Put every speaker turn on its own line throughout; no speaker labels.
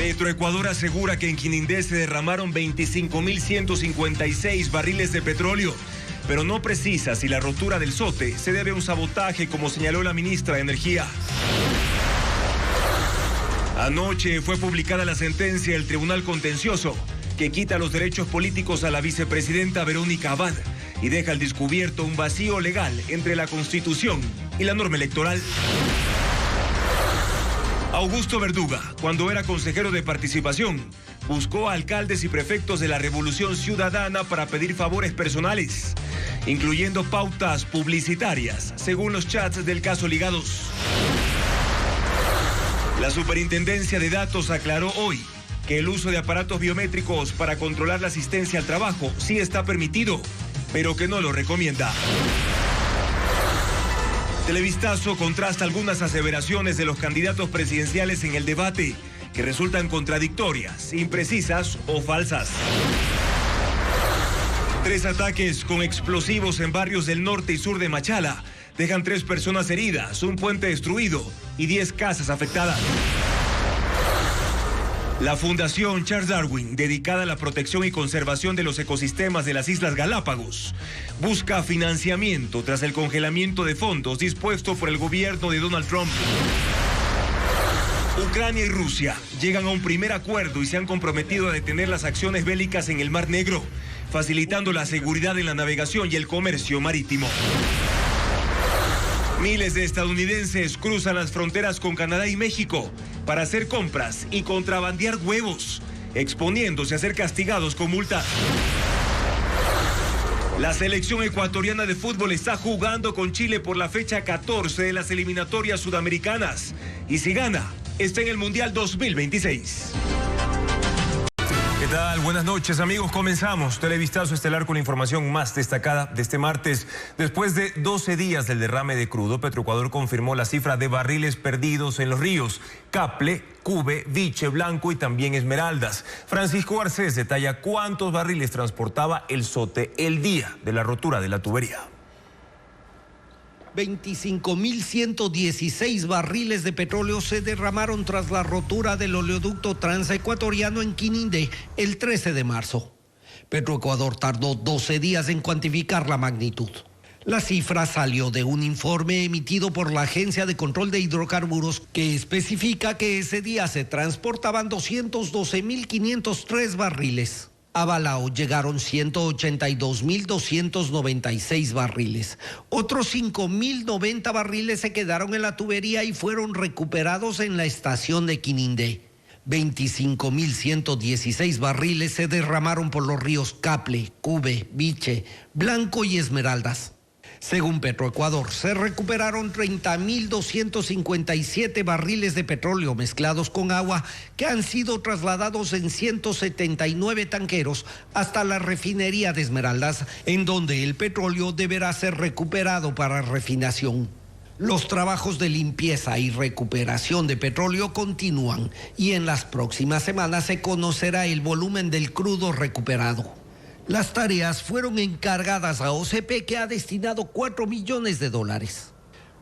Petroecuador asegura que en Quinindé se derramaron 25.156 barriles de petróleo, pero no precisa si la rotura del SOTE se debe a un sabotaje, como señaló la ministra de Energía. Anoche fue publicada la sentencia del Tribunal Contencioso que quita los derechos políticos a la vicepresidenta Verónica Abad y deja al descubierto un vacío legal entre la Constitución y la norma electoral. Augusto Verduga, cuando era consejero de participación, buscó a alcaldes y prefectos de la Revolución Ciudadana para pedir favores personales, incluyendo pautas publicitarias, según los chats del caso Ligados. La Superintendencia de Datos aclaró hoy que el uso de aparatos biométricos para controlar la asistencia al trabajo sí está permitido, pero que no lo recomienda. Televistazo contrasta algunas aseveraciones de los candidatos presidenciales en el debate que resultan contradictorias, imprecisas o falsas. 3 ataques con explosivos en barrios del norte y sur de Machala dejan 3 personas heridas, un puente destruido y 10 casas afectadas. La Fundación Charles Darwin, dedicada a la protección y conservación de los ecosistemas de las Islas Galápagos, busca financiamiento tras el congelamiento de fondos dispuesto por el gobierno de Donald Trump. Ucrania y Rusia llegan a un primer acuerdo y se han comprometido a detener las acciones bélicas en el Mar Negro, facilitando la seguridad en la navegación y el comercio marítimo. Miles de estadounidenses cruzan las fronteras con Canadá y México para hacer compras y contrabandear huevos, exponiéndose a ser castigados con multas. La selección ecuatoriana de fútbol está jugando con Chile por la fecha 14 de las eliminatorias sudamericanas y si gana, está en el Mundial 2026. ¿Qué tal? Buenas noches, amigos. Comenzamos Televistazo estelar con la información más destacada de este martes. Después de 12 días del derrame de crudo, Petroecuador confirmó la cifra de barriles perdidos en los ríos Caple, Cube, Viche, Blanco y también Esmeraldas. Francisco Garcés detalla cuántos barriles transportaba el SOTE el día de la rotura de la tubería.
25.116 barriles de petróleo se derramaron tras la rotura del oleoducto transecuatoriano en Quinindé el 13 de marzo. Petroecuador tardó 12 días en cuantificar la magnitud. La cifra salió de un informe emitido por la Agencia de Control de Hidrocarburos que especifica que ese día se transportaban 212.503 barriles. A Balao llegaron 182.296 barriles. Otros 5.090 barriles se quedaron en la tubería y fueron recuperados en la estación de Quinindé. 25.116 barriles se derramaron por los ríos Caple, Cube, Viche, Blanco y Esmeraldas. Según Petroecuador, se recuperaron 30.257 barriles de petróleo mezclados con agua que han sido trasladados en 179 tanqueros hasta la refinería de Esmeraldas, en donde el petróleo deberá ser recuperado para refinación. Los trabajos de limpieza y recuperación de petróleo continúan y en las próximas semanas se conocerá el volumen del crudo recuperado. Las tareas fueron encargadas a OCP, que ha destinado $4 millones.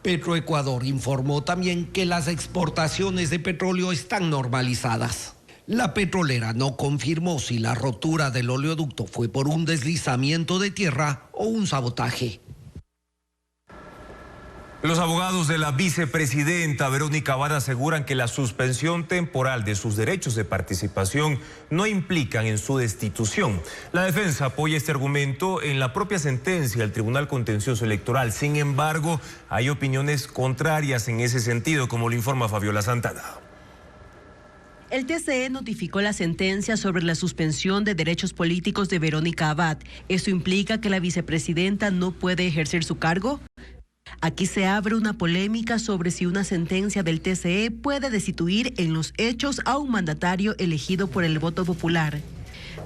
Petroecuador informó también que las exportaciones de petróleo están normalizadas. La petrolera no confirmó si la rotura del oleoducto fue por un deslizamiento de tierra o un sabotaje.
Los abogados de la vicepresidenta Verónica Abad aseguran que la suspensión temporal de sus derechos de participación no implican en su destitución. La defensa apoya este argumento en la propia sentencia del Tribunal Contencioso Electoral. Sin embargo, hay opiniones contrarias en ese sentido, como lo informa Fabiola Santana.
El TCE notificó la sentencia sobre la suspensión de derechos políticos de Verónica Abad. ¿Esto implica que la vicepresidenta no puede ejercer su cargo? Aquí se abre una polémica sobre si una sentencia del TCE puede destituir en los hechos a un mandatario elegido por el voto popular.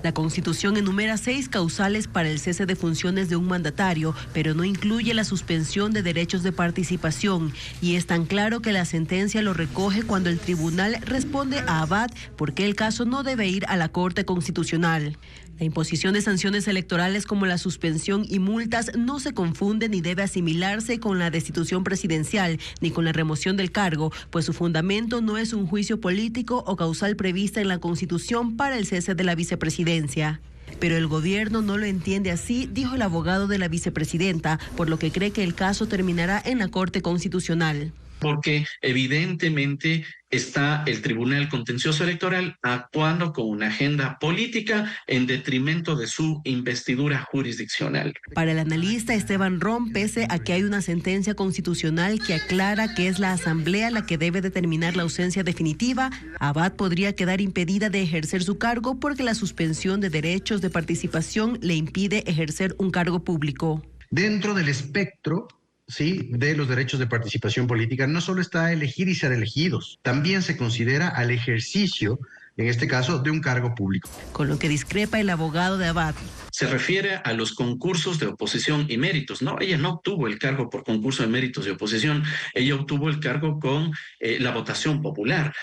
La Constitución enumera 6 causales para el cese de funciones de un mandatario, pero no incluye la suspensión de derechos de participación, y es tan claro que la sentencia lo recoge cuando el tribunal responde a Abad por qué el caso no debe ir a la Corte Constitucional. La imposición de sanciones electorales como la suspensión y multas no se confunde ni debe asimilarse con la destitución presidencial ni con la remoción del cargo, pues su fundamento no es un juicio político o causal prevista en la Constitución para el cese de la vicepresidencia. Pero el gobierno no lo entiende así, dijo el abogado de la vicepresidenta, por lo que cree que el caso terminará en la Corte Constitucional.
Porque evidentemente está el Tribunal Contencioso Electoral actuando con una agenda política en detrimento de su investidura jurisdiccional.
Para el analista Esteban Rom, pese a que hay una sentencia constitucional que aclara que es la Asamblea la que debe determinar la ausencia definitiva, Abad podría quedar impedida de ejercer su cargo porque la suspensión de derechos de participación le impide ejercer un cargo público.
Dentro del espectro de los derechos de participación política no solo está elegir y ser elegidos, también se considera al ejercicio, en este caso, de un cargo público.
Con lo que discrepa el abogado de Abad.
Se refiere a los concursos de oposición y méritos. No, ella no obtuvo el cargo por concurso de méritos y oposición, ella obtuvo el cargo con la votación popular.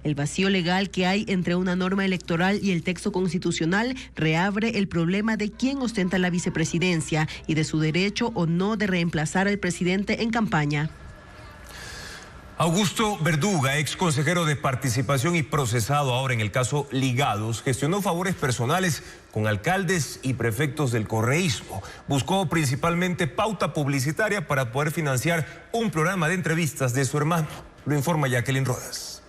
El vacío legal que hay entre una norma electoral y el texto constitucional reabre el problema de quién ostenta la vicepresidencia y de su derecho o no de reemplazar al presidente en campaña.
Augusto Verduga, ex consejero de Participación y procesado ahora en el caso Ligados, gestionó favores personales con alcaldes y prefectos del correísmo. Buscó principalmente pauta publicitaria para poder financiar un programa de entrevistas de su hermano. Lo informa Jacqueline Rodas.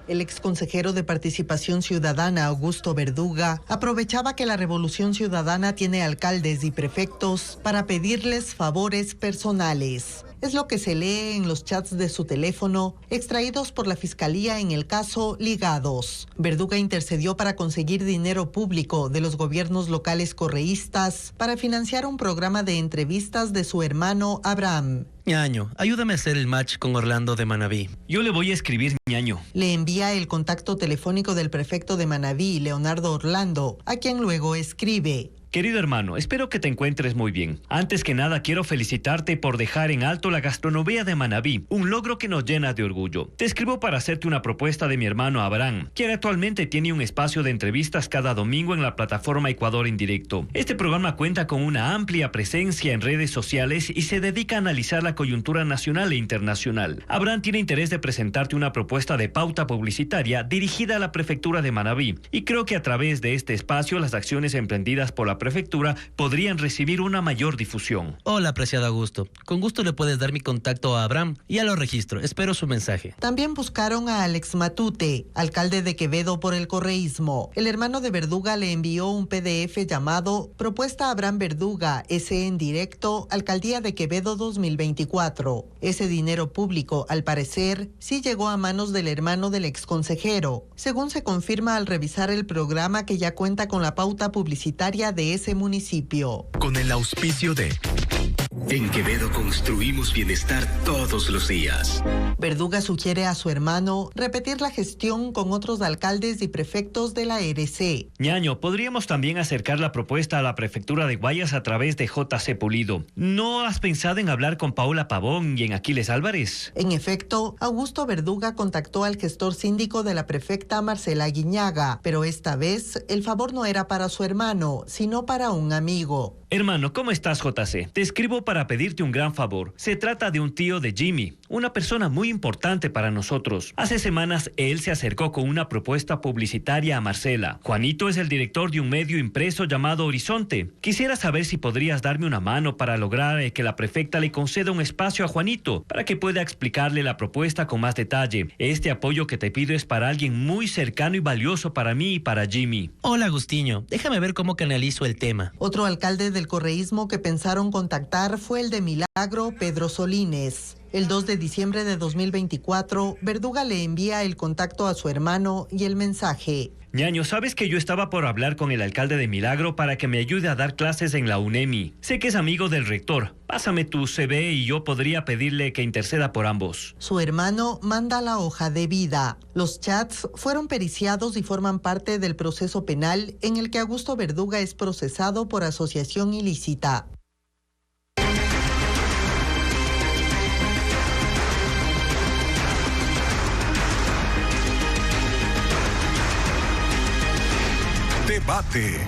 El exconsejero de Participación Ciudadana, Augusto Verduga, aprovechaba que la Revolución Ciudadana tiene alcaldes y prefectos para pedirles favores personales. Es lo que se lee en los chats de su teléfono, extraídos por la Fiscalía en el caso Ligados. Verduga intercedió para conseguir dinero público de los gobiernos locales correístas para financiar un programa de entrevistas de su hermano Abraham.
Ñaño, ayúdame a hacer el match con Orlando de Manabí. Yo le voy a escribir, Ñaño.
Le envía el contacto telefónico del prefecto de Manabí, Leonardo Orlando, a quien luego escribe:
Querido hermano, espero que te encuentres muy bien. Antes que nada, quiero felicitarte por dejar en alto la gastronomía de Manabí, un logro que nos llena de orgullo. Te escribo para hacerte una propuesta de mi hermano Abraham, quien actualmente tiene un espacio de entrevistas cada domingo en la plataforma Ecuador en Directo. Este programa cuenta con una amplia presencia en redes sociales y se dedica a analizar la coyuntura nacional e internacional. Abraham tiene interés de presentarte una propuesta de pauta publicitaria dirigida a la prefectura de Manabí, y creo que a través de este espacio las acciones emprendidas por la prefectura podrían recibir una mayor difusión.
Hola, apreciado Augusto. Con gusto le puedes dar mi contacto a Abraham. Ya lo registro. Espero su mensaje.
También buscaron a Alex Matute, alcalde de Quevedo por el correísmo. El hermano de Verduga le envió un PDF llamado Propuesta Abraham Verduga, S en directo, Alcaldía de Quevedo 2024. Ese dinero público, al parecer, sí llegó a manos del hermano del exconsejero, según se confirma al revisar el programa que ya cuenta con la pauta publicitaria de ese municipio.
Con el auspicio de En Quevedo construimos bienestar todos los días.
Verduga sugiere a su hermano repetir la gestión con otros alcaldes y prefectos de la RC.
Ñaño, podríamos también acercar la propuesta a la prefectura de Guayas a través de JC Pulido. ¿No has pensado en hablar con Paola Pavón y en Aquiles Álvarez?
En efecto, Augusto Verduga contactó al gestor síndico de la prefecta Marcela Guiñaga, pero esta vez el favor no era para su hermano, sino para un amigo.
Hermano, ¿cómo estás, JC? Te escribo para pedirte un gran favor. Se trata de un tío de Jimmy, una persona muy importante para nosotros. Hace semanas él se acercó con una propuesta publicitaria a Marcela. Juanito es el director de un medio impreso llamado Horizonte. Quisiera saber si podrías darme una mano para lograr que la prefecta le conceda un espacio a Juanito para que pueda explicarle la propuesta con más detalle. Este apoyo que te pido es para alguien muy cercano y valioso para mí y para Jimmy.
Hola, Agustiño. Déjame ver cómo canalizo el tema.
Otro alcalde del correísmo que pensaron contactar fue el de Milagro, Pedro Solines. El 2 de diciembre de 2024, Verduga le envía el contacto a su hermano y el mensaje.
Ñaño, ¿sabes que yo estaba por hablar con el alcalde de Milagro para que me ayude a dar clases en la UNEMI? Sé que es amigo del rector. Pásame tu CV y yo podría pedirle que interceda por ambos.
Su hermano manda la hoja de vida. Los chats fueron periciados y forman parte del proceso penal en el que Augusto Verduga es procesado por asociación ilícita.
Debate.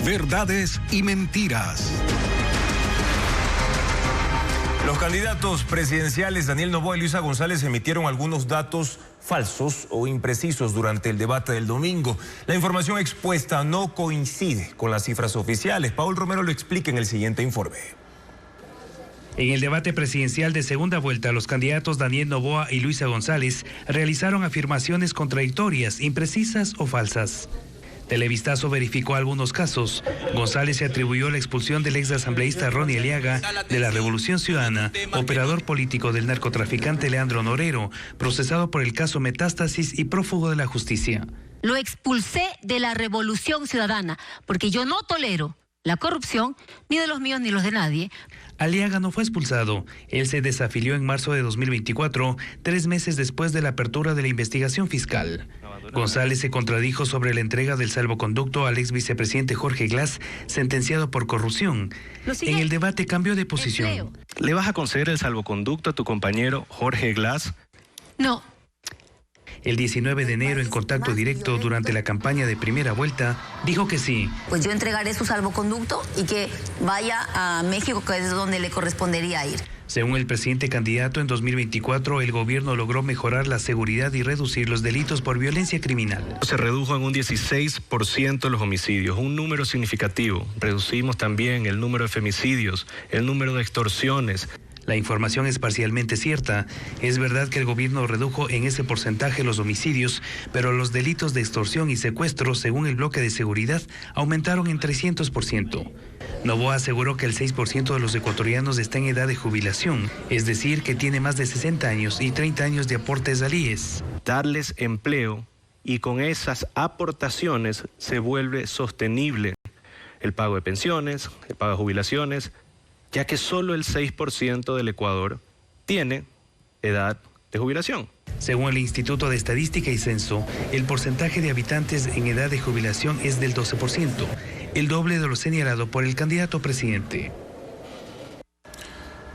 Verdades y mentiras.
Los candidatos presidenciales Daniel Noboa y Luisa González emitieron algunos datos falsos o imprecisos durante el debate del domingo. La información expuesta no coincide con las cifras oficiales. Paul Romero lo explica en el siguiente informe.
En el debate presidencial de segunda vuelta, los candidatos Daniel Noboa y Luisa González realizaron afirmaciones contradictorias, imprecisas o falsas. Televistazo verificó algunos casos. González se atribuyó la expulsión del ex asambleísta Ronnie Aliaga de la Revolución Ciudadana, operador político del narcotraficante Leandro Norero, procesado por el caso Metástasis y prófugo de la justicia.
Lo expulsé de la Revolución Ciudadana, porque yo no tolero la corrupción, ni de los míos ni los de nadie.
Aliaga no fue expulsado. Él se desafilió en marzo de 2024, 3 meses después de la apertura de la investigación fiscal. González se contradijo sobre la entrega del salvoconducto al ex vicepresidente Jorge Glass, sentenciado por corrupción. En el debate cambió de posición.
¿Le vas a conceder el salvoconducto a tu compañero Jorge Glass?
No.
El 19 de enero, en contacto directo durante la campaña de primera vuelta, dijo que sí.
Pues yo entregaré su salvoconducto y que vaya a México, que es donde le correspondería ir.
Según el presidente candidato, en 2024 el gobierno logró mejorar la seguridad y reducir los delitos por violencia criminal.
Se redujo en un 16% los homicidios, un número significativo. Reducimos también el número de femicidios, el número de extorsiones.
La información es parcialmente cierta. Es verdad que el gobierno redujo en ese porcentaje los homicidios, pero los delitos de extorsión y secuestro, según el bloque de seguridad, aumentaron en 300%. Noboa aseguró que el 6% de los ecuatorianos está en edad de jubilación, es decir, que tiene más de 60 años y 30 años de aportes al IES.
Darles empleo y con esas aportaciones se vuelve sostenible el pago de pensiones, el pago de jubilaciones, ya que solo el 6% del Ecuador tiene edad de jubilación.
Según el Instituto de Estadística y Censo, el porcentaje de habitantes en edad de jubilación es del 12%, el doble de lo señalado por el candidato presidente.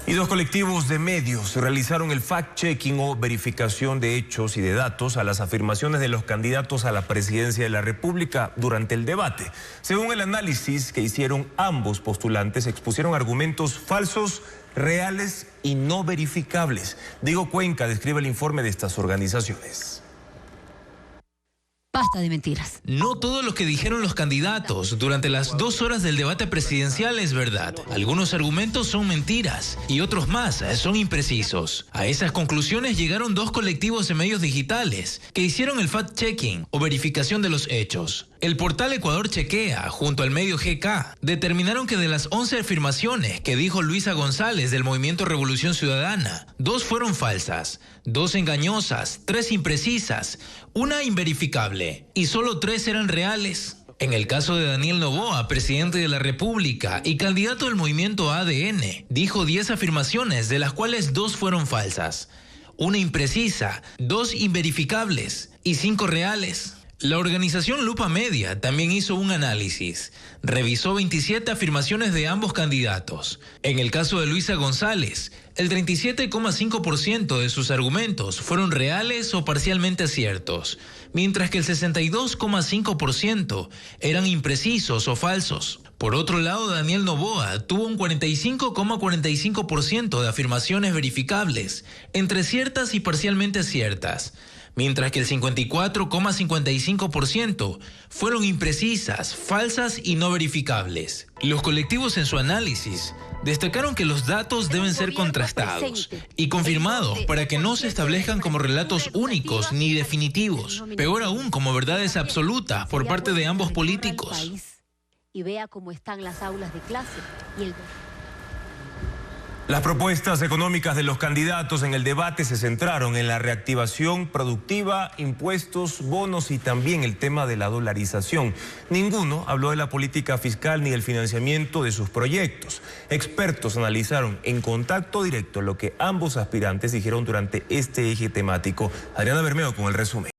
Y 2 colectivos de medios realizaron el fact-checking o verificación de hechos y de datos a las afirmaciones de los candidatos a la presidencia de la República durante el debate. Según el análisis que hicieron ambos postulantes, expusieron argumentos falsos, reales y no verificables. Diego Cuenca describe el informe de estas organizaciones.
Basta de mentiras.
No todo lo que dijeron los candidatos durante las 2 horas del debate presidencial es verdad. Algunos argumentos son mentiras y otros más son imprecisos. A esas conclusiones llegaron 2 colectivos de medios digitales que hicieron el fact-checking o verificación de los hechos. El portal Ecuador Chequea, junto al medio GK, determinaron que de las 11 afirmaciones que dijo Luisa González del Movimiento Revolución Ciudadana, 2 fueron falsas, 2 engañosas, 3 imprecisas, 1 inverificable y solo 3 eran reales. En el caso de Daniel Noboa, presidente de la República y candidato del movimiento ADN, dijo 10 afirmaciones, de las cuales 2 fueron falsas, 1 imprecisa, 2 inverificables y 5 reales. La organización Lupa Media también hizo un análisis. Revisó 27 afirmaciones de ambos candidatos. En el caso de Luisa González, el 37,5% de sus argumentos fueron reales o parcialmente ciertos, mientras que el 62,5% eran imprecisos o falsos. Por otro lado, Daniel Noboa tuvo un 45,45% de afirmaciones verificables, entre ciertas y parcialmente ciertas, mientras que el 54,55% fueron imprecisas, falsas y no verificables. Los colectivos en su análisis destacaron que los datos deben ser contrastados y confirmados para que no se establezcan como relatos únicos ni definitivos, peor aún como verdades absolutas por parte de ambos políticos.
Y vea cómo están las aulas de clase y
Las propuestas económicas de los candidatos en el debate se centraron en la reactivación productiva, impuestos, bonos y también el tema de la dolarización. Ninguno habló de la política fiscal ni del financiamiento de sus proyectos. Expertos analizaron en contacto directo lo que ambos aspirantes dijeron durante este eje temático. Adriana Bermeo con el resumen.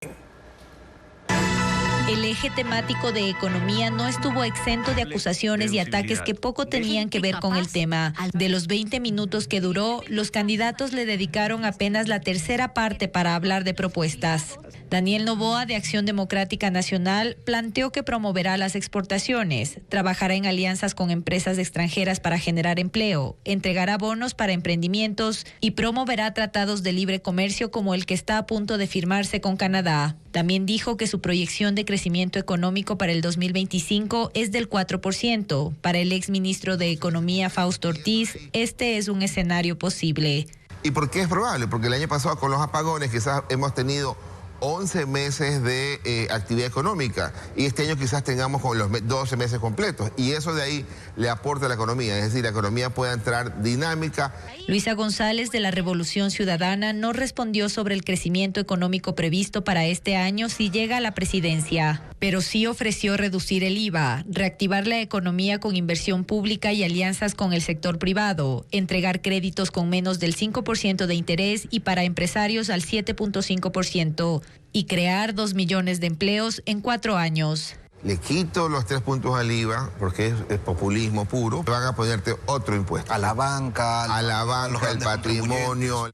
El eje
eje temático de economía no estuvo exento de acusaciones y ataques que poco tenían que ver con el tema. De los 20 minutos que duró, los candidatos le dedicaron apenas la tercera parte para hablar de propuestas. Daniel Noboa, de Acción Democrática Nacional, planteó que promoverá las exportaciones, trabajará en alianzas con empresas extranjeras para generar empleo, entregará bonos para emprendimientos y promoverá tratados de libre comercio como el que está a punto de firmarse con Canadá. También dijo que su proyección de crecimiento económico para el 2025 es del 4%. Para el exministro de Economía, Fausto Ortiz, este es un escenario posible.
¿Y por qué es probable? Porque el año pasado con los apagones quizás hemos tenido 11 meses de actividad económica y este año quizás tengamos con los 12 meses completos y eso de ahí le aporta a la economía, es decir, la economía puede entrar dinámica.
Luisa González de la Revolución Ciudadana no respondió sobre el crecimiento económico previsto para este año si llega a la presidencia, pero sí ofreció reducir el IVA, reactivar la economía con inversión pública y alianzas con el sector privado, entregar créditos con menos del 5% de interés y para empresarios al 7.5%. Y crear 2 millones de empleos en 4 años.
Le quito los 3 puntos al IVA, porque es populismo puro. Van a ponerte otro impuesto. A la banca, al patrimonio.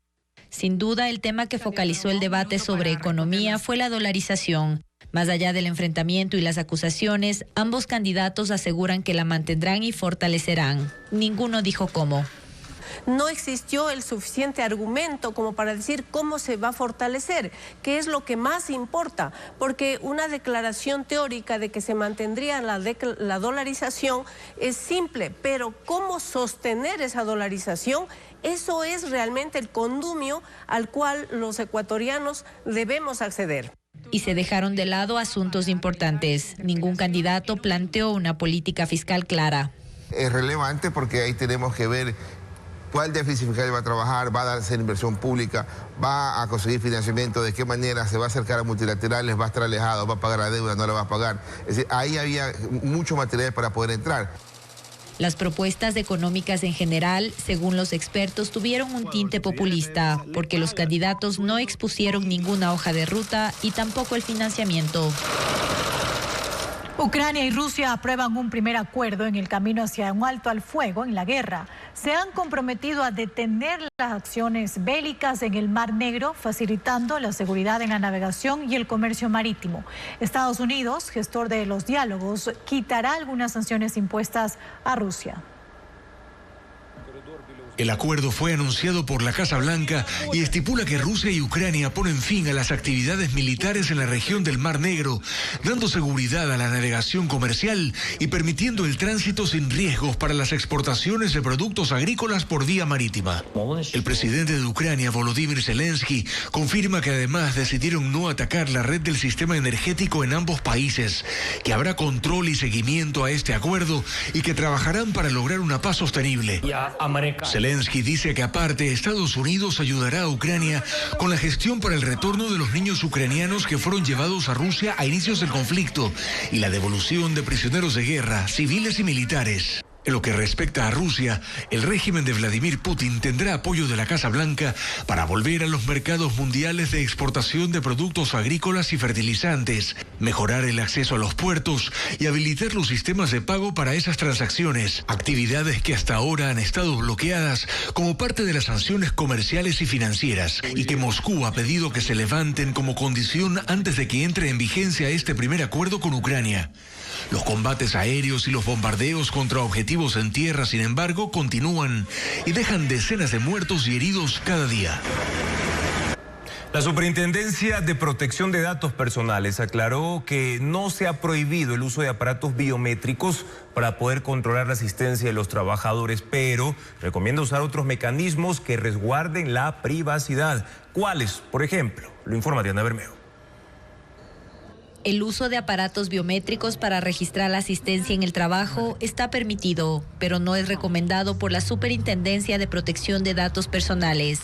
Sin duda, el tema que focalizó el debate sobre economía fue la dolarización. Más allá del enfrentamiento y las acusaciones, ambos candidatos aseguran que la mantendrán y fortalecerán. Ninguno dijo cómo.
No existió el suficiente argumento como para decir cómo se va a fortalecer, que es lo que más importa, porque una declaración teórica de que se mantendría la dolarización es simple, pero cómo sostener esa dolarización, eso es realmente el condumio al cual los ecuatorianos debemos acceder.
Y se dejaron de lado asuntos importantes. Ningún candidato planteó una política fiscal clara.
Es relevante porque ahí tenemos que ver cuál déficit fiscal va a trabajar, va a hacer inversión pública, va a conseguir financiamiento, de qué manera se va a acercar a multilaterales, va a estar alejado, va a pagar la deuda, no la va a pagar. Es decir, ahí había mucho material para poder entrar.
Las propuestas económicas en general, según los expertos, tuvieron un tinte populista, porque los candidatos no expusieron ninguna hoja de ruta y tampoco el financiamiento.
Ucrania y Rusia aprueban un primer acuerdo en el camino hacia un alto al fuego en la guerra. Se han comprometido a detener las acciones bélicas en el Mar Negro, facilitando la seguridad en la navegación y el comercio marítimo. Estados Unidos, gestor de los diálogos, quitará algunas sanciones impuestas a Rusia.
El acuerdo fue anunciado por la Casa Blanca y estipula que Rusia y Ucrania ponen fin a las actividades militares en la región del Mar Negro, dando seguridad a la navegación comercial y permitiendo el tránsito sin riesgos para las exportaciones de productos agrícolas por vía marítima. El presidente de Ucrania, Volodymyr Zelensky, confirma que además decidieron no atacar la red del sistema energético en ambos países, que habrá control y seguimiento a este acuerdo y que trabajarán para lograr una paz sostenible. Zelensky dice que aparte Estados Unidos ayudará a Ucrania con la gestión para el retorno de los niños ucranianos que fueron llevados a Rusia a inicios del conflicto y la devolución de prisioneros de guerra, civiles y militares. En lo que respecta a Rusia, el régimen de Vladimir Putin tendrá apoyo de la Casa Blanca para volver a los mercados mundiales de exportación de productos agrícolas y fertilizantes, mejorar el acceso a los puertos y habilitar los sistemas de pago para esas transacciones, actividades que hasta ahora han estado bloqueadas como parte de las sanciones comerciales y financieras, y que Moscú ha pedido que se levanten como condición antes de que entre en vigencia este primer acuerdo con Ucrania. Los combates aéreos y los bombardeos contra objetivos en tierra, sin embargo, continúan y dejan decenas de muertos y heridos cada día.
La Superintendencia de Protección de Datos Personales aclaró que no se ha prohibido el uso de aparatos biométricos para poder controlar la asistencia de los trabajadores, pero recomienda usar otros mecanismos que resguarden la privacidad. ¿Cuáles? Por ejemplo, lo informa Diana Bermeo.
El uso de aparatos biométricos para registrar la asistencia en el trabajo está permitido, pero no es recomendado por la Superintendencia de Protección de Datos Personales.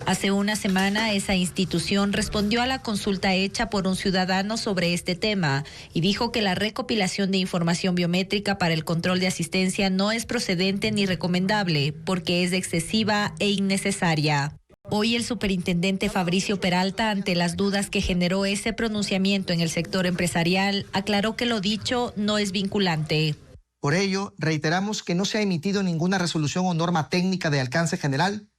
Hace una semana, esa institución respondió a la consulta hecha por un ciudadano sobre este tema y dijo que la recopilación de información biométrica para el control de asistencia no es procedente ni recomendable porque es excesiva e innecesaria. Hoy el superintendente Fabricio Peralta, ante las dudas que generó ese pronunciamiento en el sector empresarial, aclaró que lo dicho no es vinculante.
Por ello, reiteramos que no se ha emitido ninguna resolución o norma técnica de alcance general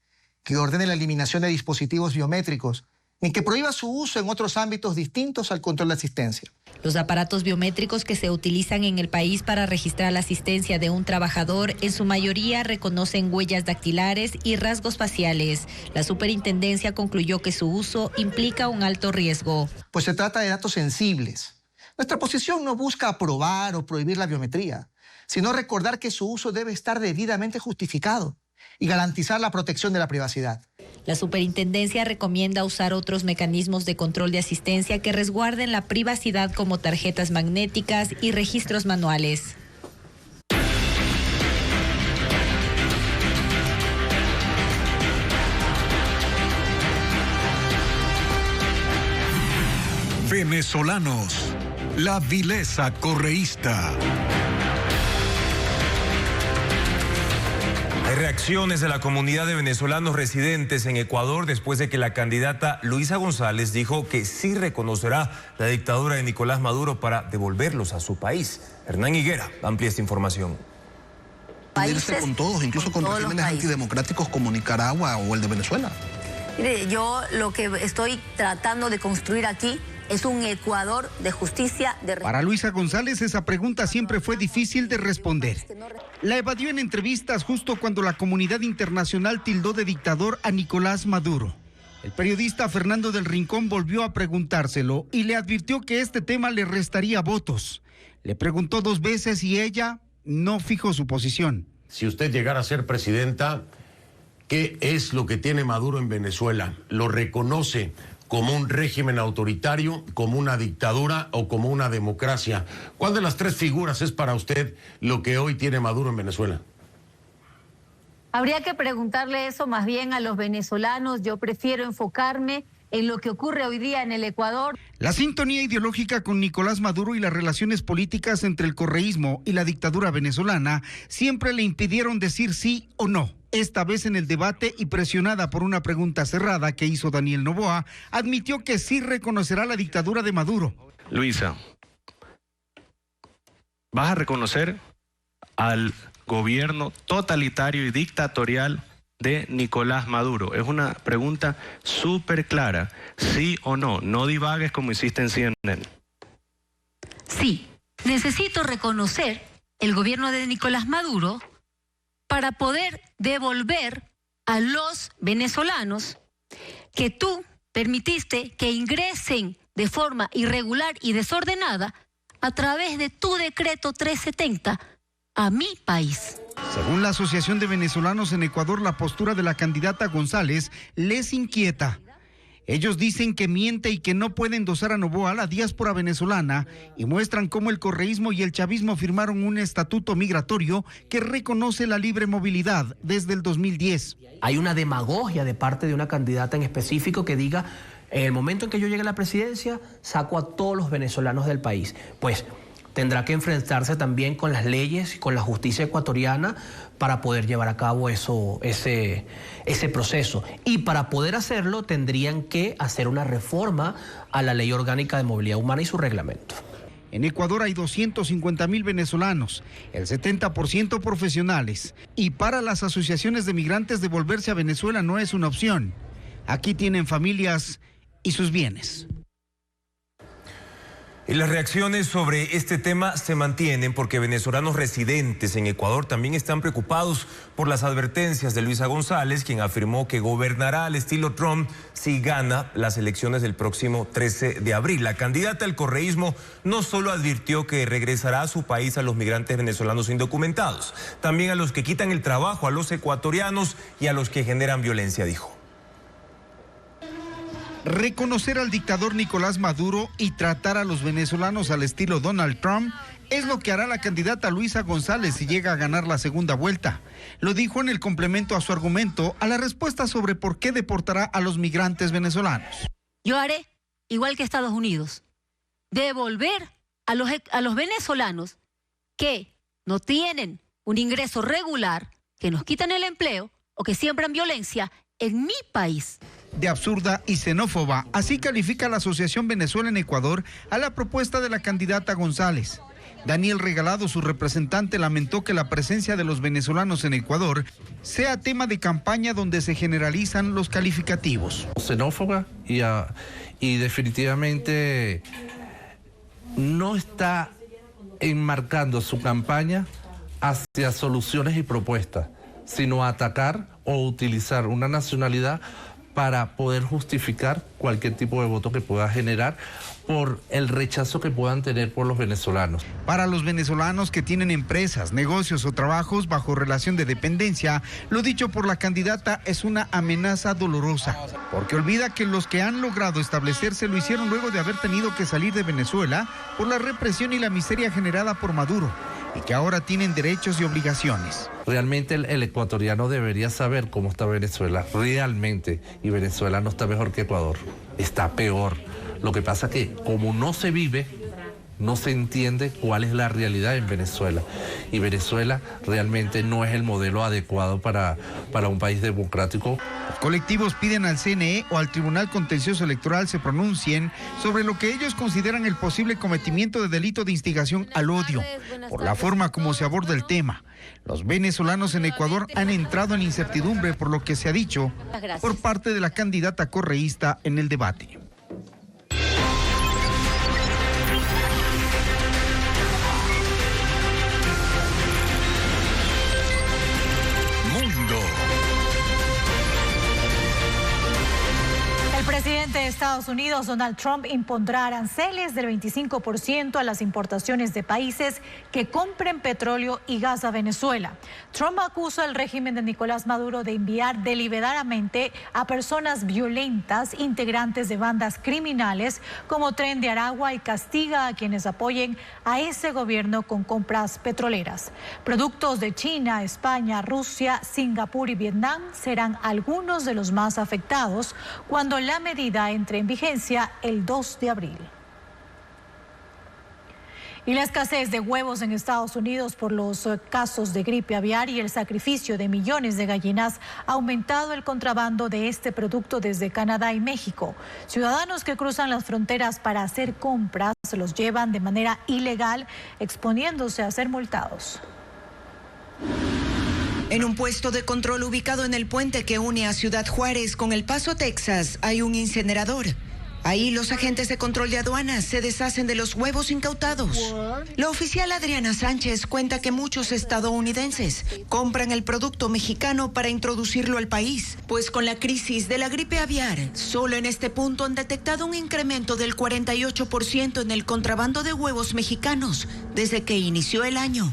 que ordene la eliminación de dispositivos biométricos, ni que prohíba su uso en otros ámbitos distintos al control de asistencia.
Los aparatos biométricos que se utilizan en el país para registrar la asistencia de un trabajador en su mayoría reconocen huellas dactilares y rasgos faciales. La superintendencia concluyó que su uso implica un alto riesgo.
Pues se trata de datos sensibles. Nuestra posición no busca aprobar o prohibir la biometría, sino recordar que su uso debe estar debidamente justificado y garantizar la protección de la privacidad.
La superintendencia recomienda usar otros mecanismos de control de asistencia que resguarden la privacidad, como tarjetas magnéticas y registros manuales.
Venezolanos, la vileza correísta.
Hay reacciones de la comunidad de venezolanos residentes en Ecuador después de que la candidata Luisa González dijo que sí reconocerá la dictadura de Nicolás Maduro para devolverlos a su país. Hernán Higuera amplía esta información.
Unirse con todos, incluso con regímenes antidemocráticos como Nicaragua o el de Venezuela.
Mire, yo lo que estoy tratando de construir aquí es un Ecuador de justicia.
Para Luisa González esa pregunta siempre fue difícil de responder. La evadió en entrevistas justo cuando la comunidad internacional tildó de dictador a Nicolás Maduro. El periodista Fernando del Rincón volvió a preguntárselo y le advirtió que este tema le restaría votos. Le preguntó 2 veces y ella no fijó su posición.
Si usted llegara a ser presidenta, ¿qué es lo que tiene Maduro en Venezuela? ¿Lo reconoce como un régimen autoritario, como una dictadura o como una democracia? ¿Cuál de las 3 figuras es para usted lo que hoy tiene Maduro en Venezuela?
Habría que preguntarle eso más bien a los venezolanos. Yo prefiero enfocarme en lo que ocurre hoy día en el Ecuador.
La sintonía ideológica con Nicolás Maduro y las relaciones políticas entre el correísmo y la dictadura venezolana siempre le impidieron decir sí o no. Esta vez en el debate y presionada por una pregunta cerrada que hizo Daniel Noboa, admitió que sí reconocerá la dictadura de Maduro.
Luisa, ¿vas a reconocer al gobierno totalitario y dictatorial de Nicolás Maduro? Es una pregunta súper clara, sí o no, no divagues como hiciste en CNN.
Sí, necesito reconocer el gobierno de Nicolás Maduro para poder devolver a los venezolanos que tú permitiste que ingresen de forma irregular y desordenada a través de tu decreto 370 a mi país.
Según la Asociación de Venezolanos en Ecuador, la postura de la candidata González les inquieta. Ellos dicen que miente y que no puede endosar a Noboa, la diáspora venezolana, y muestran cómo el correísmo y el chavismo firmaron un estatuto migratorio que reconoce la libre movilidad desde el 2010.
Hay una demagogia de parte de una candidata en específico que diga, en el momento en que yo llegue a la presidencia, saco a todos los venezolanos del país. Pues tendrá que enfrentarse también con las leyes y con la justicia ecuatoriana para poder llevar a cabo ese proceso. Y para poder hacerlo tendrían que hacer una reforma a la Ley Orgánica de Movilidad Humana y su reglamento.
En Ecuador hay 250,000 venezolanos, el 70% profesionales. Y para las asociaciones de migrantes devolverse a Venezuela no es una opción. Aquí tienen familias y sus bienes.
Y las reacciones sobre este tema se mantienen porque venezolanos residentes en Ecuador también están preocupados por las advertencias de Luisa González, quien afirmó que gobernará al estilo Trump si gana las elecciones del próximo 13 de abril. La candidata del correísmo no solo advirtió que regresará a su país a los migrantes venezolanos indocumentados, también a los que quitan el trabajo a los ecuatorianos y a los que generan violencia, dijo.
Reconocer al dictador Nicolás Maduro y tratar a los venezolanos al estilo Donald Trump es lo que hará la candidata Luisa González si llega a ganar la segunda vuelta. Lo dijo en el complemento a su argumento a la respuesta sobre por qué deportará a los migrantes venezolanos.
Yo haré, igual que Estados Unidos, devolver a los venezolanos que no tienen un ingreso regular, que nos quitan el empleo o que siembran violencia en mi país.
De absurda y xenófoba, así califica la Asociación Venezuela en Ecuador a la propuesta de la candidata González. Daniel Regalado, su representante, lamentó que la presencia de los venezolanos en Ecuador sea tema de campaña donde se generalizan los calificativos.
Xenófoba y definitivamente no está enmarcando su campaña hacia soluciones y propuestas, sino atacar o utilizar una nacionalidad para poder justificar cualquier tipo de voto que pueda generar por el rechazo que puedan tener por los venezolanos.
Para los venezolanos que tienen empresas, negocios o trabajos bajo relación de dependencia, lo dicho por la candidata es una amenaza dolorosa, porque olvida que los que han logrado establecerse lo hicieron luego de haber tenido que salir de Venezuela por la represión y la miseria generada por Maduro, y que ahora tienen derechos y obligaciones.
Realmente el ecuatoriano debería saber cómo está Venezuela, realmente, y Venezuela no está mejor que Ecuador, está peor. Lo que pasa es que como no se vive, no se entiende cuál es la realidad en Venezuela. Y Venezuela realmente no es el modelo adecuado para un país democrático.
Los colectivos piden al CNE o al Tribunal Contencioso Electoral se pronuncien sobre lo que ellos consideran el posible cometimiento de delito de instigación al odio, por la forma como se aborda el tema. Los venezolanos en Ecuador han entrado en incertidumbre por lo que se ha dicho por parte de la candidata correísta en el debate.
El presidente de Estados Unidos, Donald Trump, impondrá aranceles del 25% a las importaciones de países que compren petróleo y gas a Venezuela. Trump acusa al régimen de Nicolás Maduro de enviar deliberadamente a personas violentas, integrantes de bandas criminales como Tren de Aragua, y castiga a quienes apoyen a ese gobierno con compras petroleras. Productos de China, España, Rusia, Singapur y Vietnam serán algunos de los más afectados cuando la medida entre en vigencia el 2 de abril. Y la escasez de huevos en Estados Unidos por los casos de gripe aviar y el sacrificio de millones de gallinas ha aumentado el contrabando de este producto desde Canadá y México. Ciudadanos que cruzan las fronteras para hacer compras se los llevan de manera ilegal, exponiéndose a ser multados.
En un puesto de control ubicado en el puente que une a Ciudad Juárez con El Paso, Texas, hay un incinerador. Ahí los agentes de control de aduanas se deshacen de los huevos incautados. La oficial Adriana Sánchez cuenta que muchos estadounidenses compran el producto mexicano para introducirlo al país, pues con la crisis de la gripe aviar, solo en este punto han detectado un incremento del 48% en el contrabando de huevos mexicanos desde que inició el año.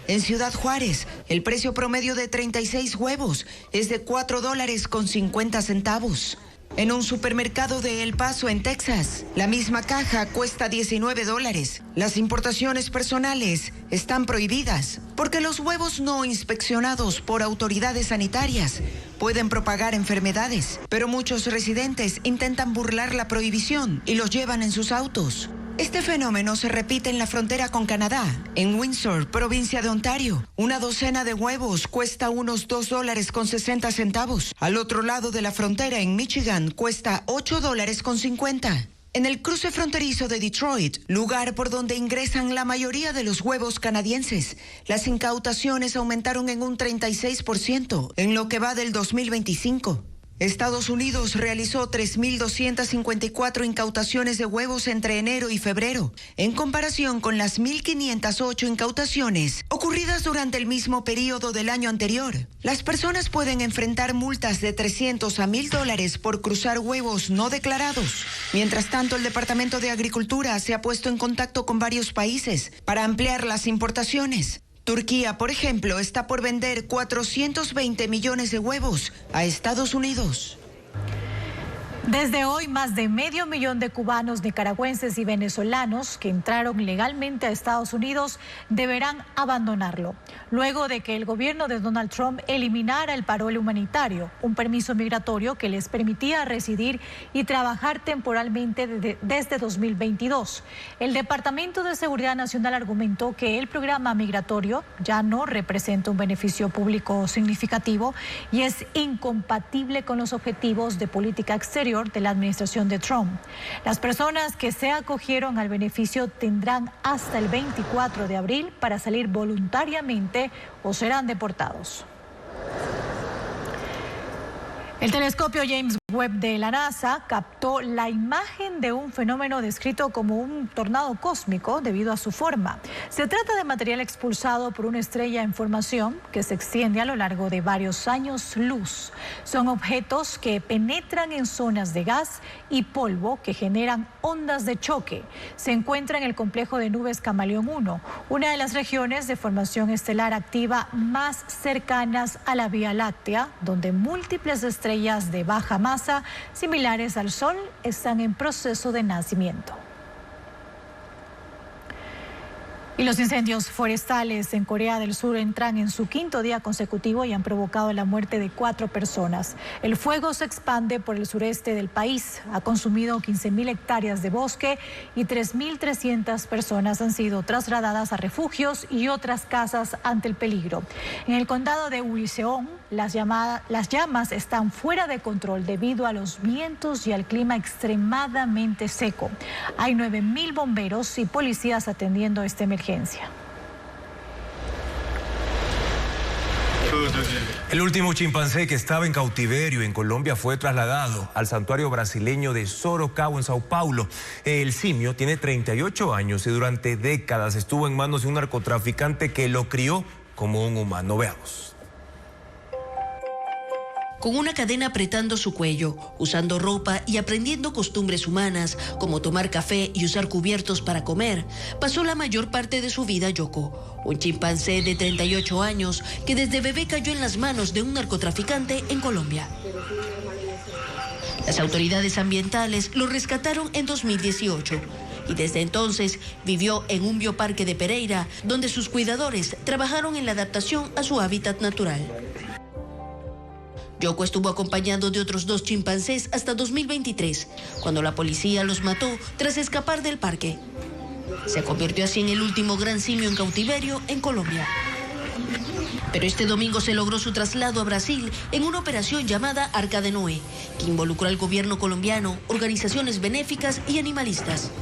En Ciudad Juárez, el precio promedio de 36 huevos es de $4.50. En un supermercado de El Paso, en Texas, la misma caja cuesta $19. Las importaciones personales están prohibidas porque los huevos no inspeccionados por autoridades sanitarias pueden propagar enfermedades, pero muchos residentes intentan burlar la prohibición y los llevan en sus autos. Este fenómeno se repite en la frontera con Canadá. En Windsor, provincia de Ontario, una docena de huevos cuesta unos $2.60. Al otro lado de la frontera, en Michigan, cuesta $8.50. En el cruce fronterizo de Detroit, lugar por donde ingresan la mayoría de los huevos canadienses, las incautaciones aumentaron en un 36% en lo que va del 2025. Estados Unidos realizó 3.254 incautaciones de huevos entre enero y febrero, en comparación con las 1.508 incautaciones ocurridas durante el mismo periodo del año anterior. Las personas pueden enfrentar multas de $300 a $1.000 por cruzar huevos no declarados. Mientras tanto, el Departamento de Agricultura se ha puesto en contacto con varios países para ampliar las importaciones. Turquía, por ejemplo, está por vender 420 millones de huevos a Estados Unidos.
Desde hoy, más de 500,000 de cubanos, nicaragüenses y venezolanos que entraron legalmente a Estados Unidos deberán abandonarlo, luego de que el gobierno de Donald Trump eliminara el parol humanitario, un permiso migratorio que les permitía residir y trabajar temporalmente desde 2022. El Departamento de Seguridad Nacional argumentó que el programa migratorio ya no representa un beneficio público significativo y es incompatible con los objetivos de política exterior de la administración de Trump. Las personas que se acogieron al beneficio tendrán hasta el 24 de abril para salir voluntariamente o serán deportados. El telescopio James Webb de la NASA captó la imagen de un fenómeno descrito como un tornado cósmico debido a su forma. Se trata de material expulsado por una estrella en formación que se extiende a lo largo de varios años luz. Son objetos que penetran en zonas de gas y polvo que generan ondas de choque. Se encuentra en el complejo de nubes Camaleón 1, una de las regiones de formación estelar activa más cercanas a la Vía Láctea, donde múltiples estrellas de baja masa similares al Sol están en proceso de nacimiento. Y los incendios forestales en Corea del Sur entran en su 5º día consecutivo y han provocado la muerte de 4 personas. El fuego se expande por el sureste del país. Ha consumido 15,000 hectáreas de bosque y 3,300 personas han sido trasladadas a refugios y otras casas ante el peligro. En el condado de Uiseong, las llamas están fuera de control debido a los vientos y al clima extremadamente seco. Hay 9,000 bomberos y policías atendiendo esta emergencia.
El último chimpancé que estaba en cautiverio en Colombia fue trasladado al santuario brasileño de Sorocaba en Sao Paulo. El simio tiene 38 años y durante décadas estuvo en manos de un narcotraficante que lo crió como un humano. Veamos.
Con una cadena apretando su cuello, usando ropa y aprendiendo costumbres humanas, como tomar café y usar cubiertos para comer, pasó la mayor parte de su vida Yoko, un chimpancé de 38 años que desde bebé cayó en las manos de un narcotraficante en Colombia. Las autoridades ambientales lo rescataron en 2018 y desde entonces vivió en un bioparque de Pereira, donde sus cuidadores trabajaron en la adaptación a su hábitat natural. Yoko estuvo acompañado de otros 2 chimpancés hasta 2023, cuando la policía los mató tras escapar del parque. Se convirtió así en el último gran simio en cautiverio en Colombia. Pero este domingo se logró su traslado a Brasil en una operación llamada Arca de Noé, que involucró al gobierno colombiano, organizaciones benéficas y animalistas.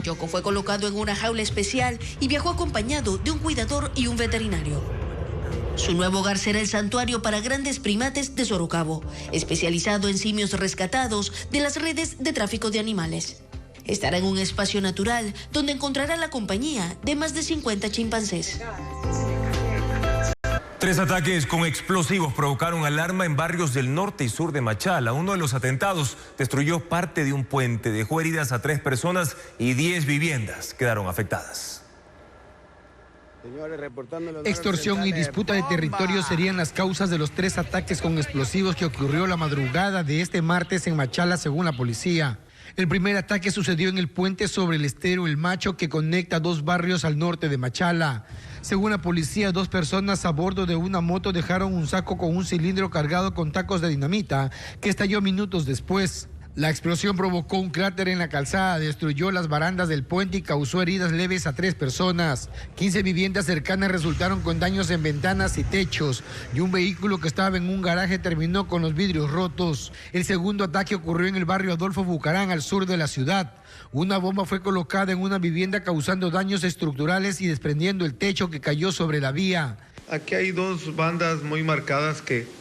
Yoko fue colocado en una jaula especial y viajó acompañado de un cuidador y un veterinario. Su nuevo hogar será el santuario para grandes primates de Sorocaba, especializado en simios rescatados de las redes de tráfico de animales. Estará en un espacio natural donde encontrará la compañía de más de 50 chimpancés.
3 ataques con explosivos provocaron alarma en barrios del norte y sur de Machala. Uno de los atentados destruyó parte de un puente, dejó heridas a 3 personas y 10 viviendas quedaron afectadas.
Extorsión y disputa de territorio serían las causas de los 3 ataques con explosivos que ocurrió la madrugada de este martes en Machala, según la policía. El primer ataque sucedió en el puente sobre el estero El Macho, que conecta 2 barrios al norte de Machala. Según la policía, 2 personas a bordo de una moto dejaron un saco con un cilindro cargado con tacos de dinamita que estalló minutos después. La explosión provocó un cráter en la calzada, destruyó las barandas del puente y causó heridas leves a 3 personas. 15 viviendas cercanas resultaron con daños en ventanas y techos, y un vehículo que estaba en un garaje terminó con los vidrios rotos. El segundo ataque ocurrió en el barrio Adolfo Bucarán, al sur de la ciudad. Una bomba fue colocada en una vivienda causando daños estructurales y desprendiendo el techo que cayó sobre la vía.
Aquí hay 2 bandas muy marcadas que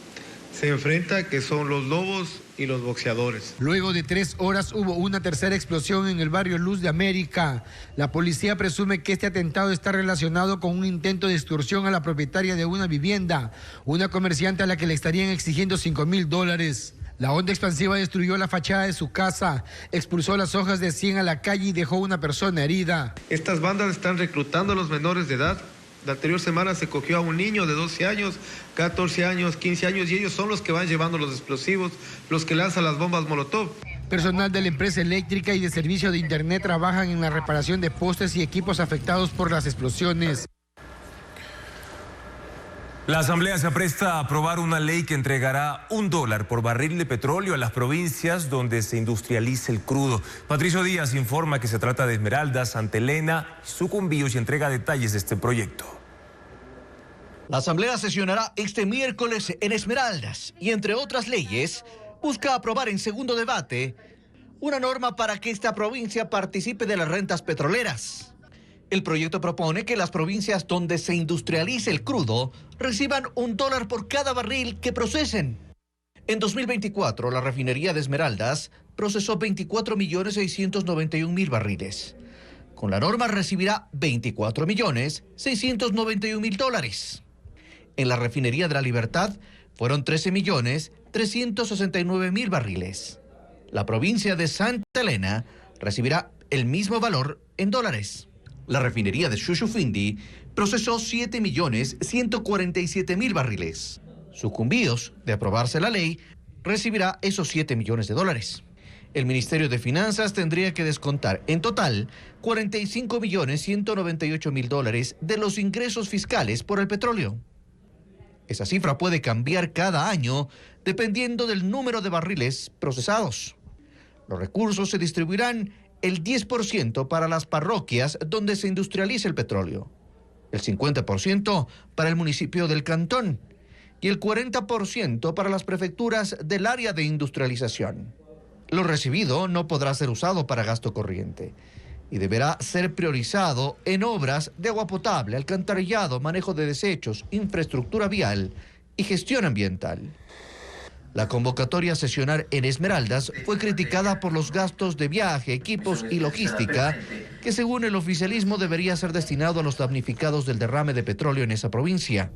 se enfrentan, que son los lobos y los boxeadores.
Luego de 3 horas hubo una tercera explosión en el barrio Luz de América. La policía presume que este atentado está relacionado con un intento de extorsión a la propietaria de una vivienda, una comerciante a la que le estarían exigiendo $5,000. La onda expansiva destruyó la fachada de su casa, expulsó las hojas de 100 a la calle y dejó una persona herida.
Estas bandas están reclutando a los menores de edad La anterior semana se cogió a un niño de 12 años, 14 años, 15 años, y ellos son los que van llevando los explosivos, los que lanzan las bombas Molotov.
Personal de la empresa eléctrica y de servicio de internet trabajan en la reparación de postes y equipos afectados por las explosiones.
La Asamblea se apresta a aprobar una ley que entregará $1 por barril de petróleo a las provincias donde se industrialice el crudo. Patricio Díaz informa que se trata de Esmeraldas, Santa Elena, Sucumbíos y entrega detalles de este proyecto.
La Asamblea sesionará este miércoles en Esmeraldas y, entre otras leyes, busca aprobar en segundo debate una norma para que esta provincia participe de las rentas petroleras. El proyecto propone que las provincias donde se industrialice el crudo reciban $1 por cada barril que procesen. En 2024, la refinería de Esmeraldas procesó 24.691.000 barriles. Con la norma recibirá $24.691.000. En la refinería de La Libertad fueron 13.369.000 barriles. La provincia de Santa Elena recibirá el mismo valor en dólares. La refinería de Shushufindi procesó 7.147.000 barriles. Sucumbíos, de aprobarse la ley, recibirá esos 7 millones de dólares. El Ministerio de Finanzas tendría que descontar en total 45.198.000 dólares de los ingresos fiscales por el petróleo. Esa cifra puede cambiar cada año dependiendo del número de barriles procesados. Los recursos se distribuirán el 10% para las parroquias donde se industrializa el petróleo, el 50% para el municipio del cantón y el 40% para las prefecturas del área de industrialización. Lo recibido no podrá ser usado para gasto corriente y deberá ser priorizado en obras de agua potable, alcantarillado, manejo de desechos, infraestructura vial y gestión ambiental. La convocatoria a sesionar en Esmeraldas fue criticada por los gastos de viaje, equipos y logística que, según el oficialismo, debería ser destinado a los damnificados del derrame de petróleo en esa provincia.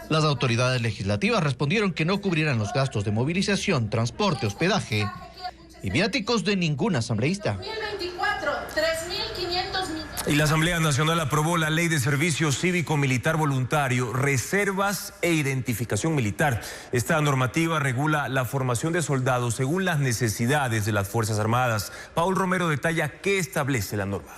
Las autoridades legislativas respondieron que no cubrirán los gastos de movilización, transporte, hospedaje y viáticos de ningún asambleísta.
2024, 3.500 millones.
Y la Asamblea Nacional aprobó la Ley de Servicio Cívico-Militar Voluntario, Reservas e Identificación Militar. Esta normativa regula la formación de soldados según las necesidades de las Fuerzas Armadas. Paul Romero detalla qué establece la norma.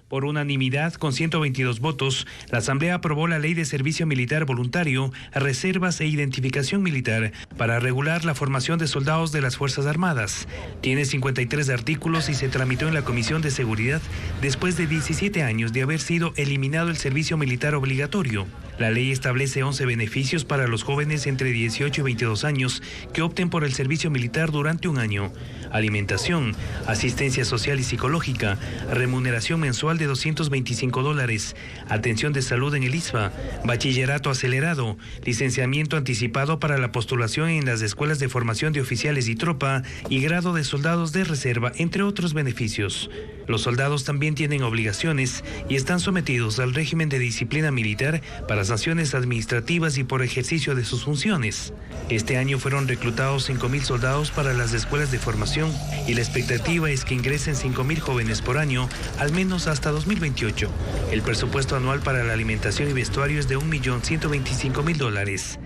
Por unanimidad, con 122 votos, la Asamblea aprobó la Ley de Servicio Militar Voluntario, Reservas e Identificación Militar para regular la formación de soldados de las Fuerzas Armadas. Tiene 53 artículos y se tramitó en la Comisión de Seguridad después de 17 años de haber sido eliminado el servicio militar obligatorio. La ley establece 11 beneficios para los jóvenes entre 18 y 22 años que opten por el servicio militar durante un año. Alimentación, asistencia social y psicológica, remuneración mensual de $225, atención de salud en el ISFA, bachillerato acelerado, licenciamiento anticipado para la postulación en las escuelas de formación de oficiales y tropa y grado de soldados de reserva, entre otros beneficios. Los soldados también tienen obligaciones y están sometidos al régimen de disciplina militar para sanciones administrativas y por ejercicio de sus funciones. Este año fueron reclutados 5.000 soldados para las escuelas de formación y la expectativa es que ingresen 5.000 jóvenes por año, al menos hasta 2028. El presupuesto anual para la alimentación y vestuario es de $1.125.000.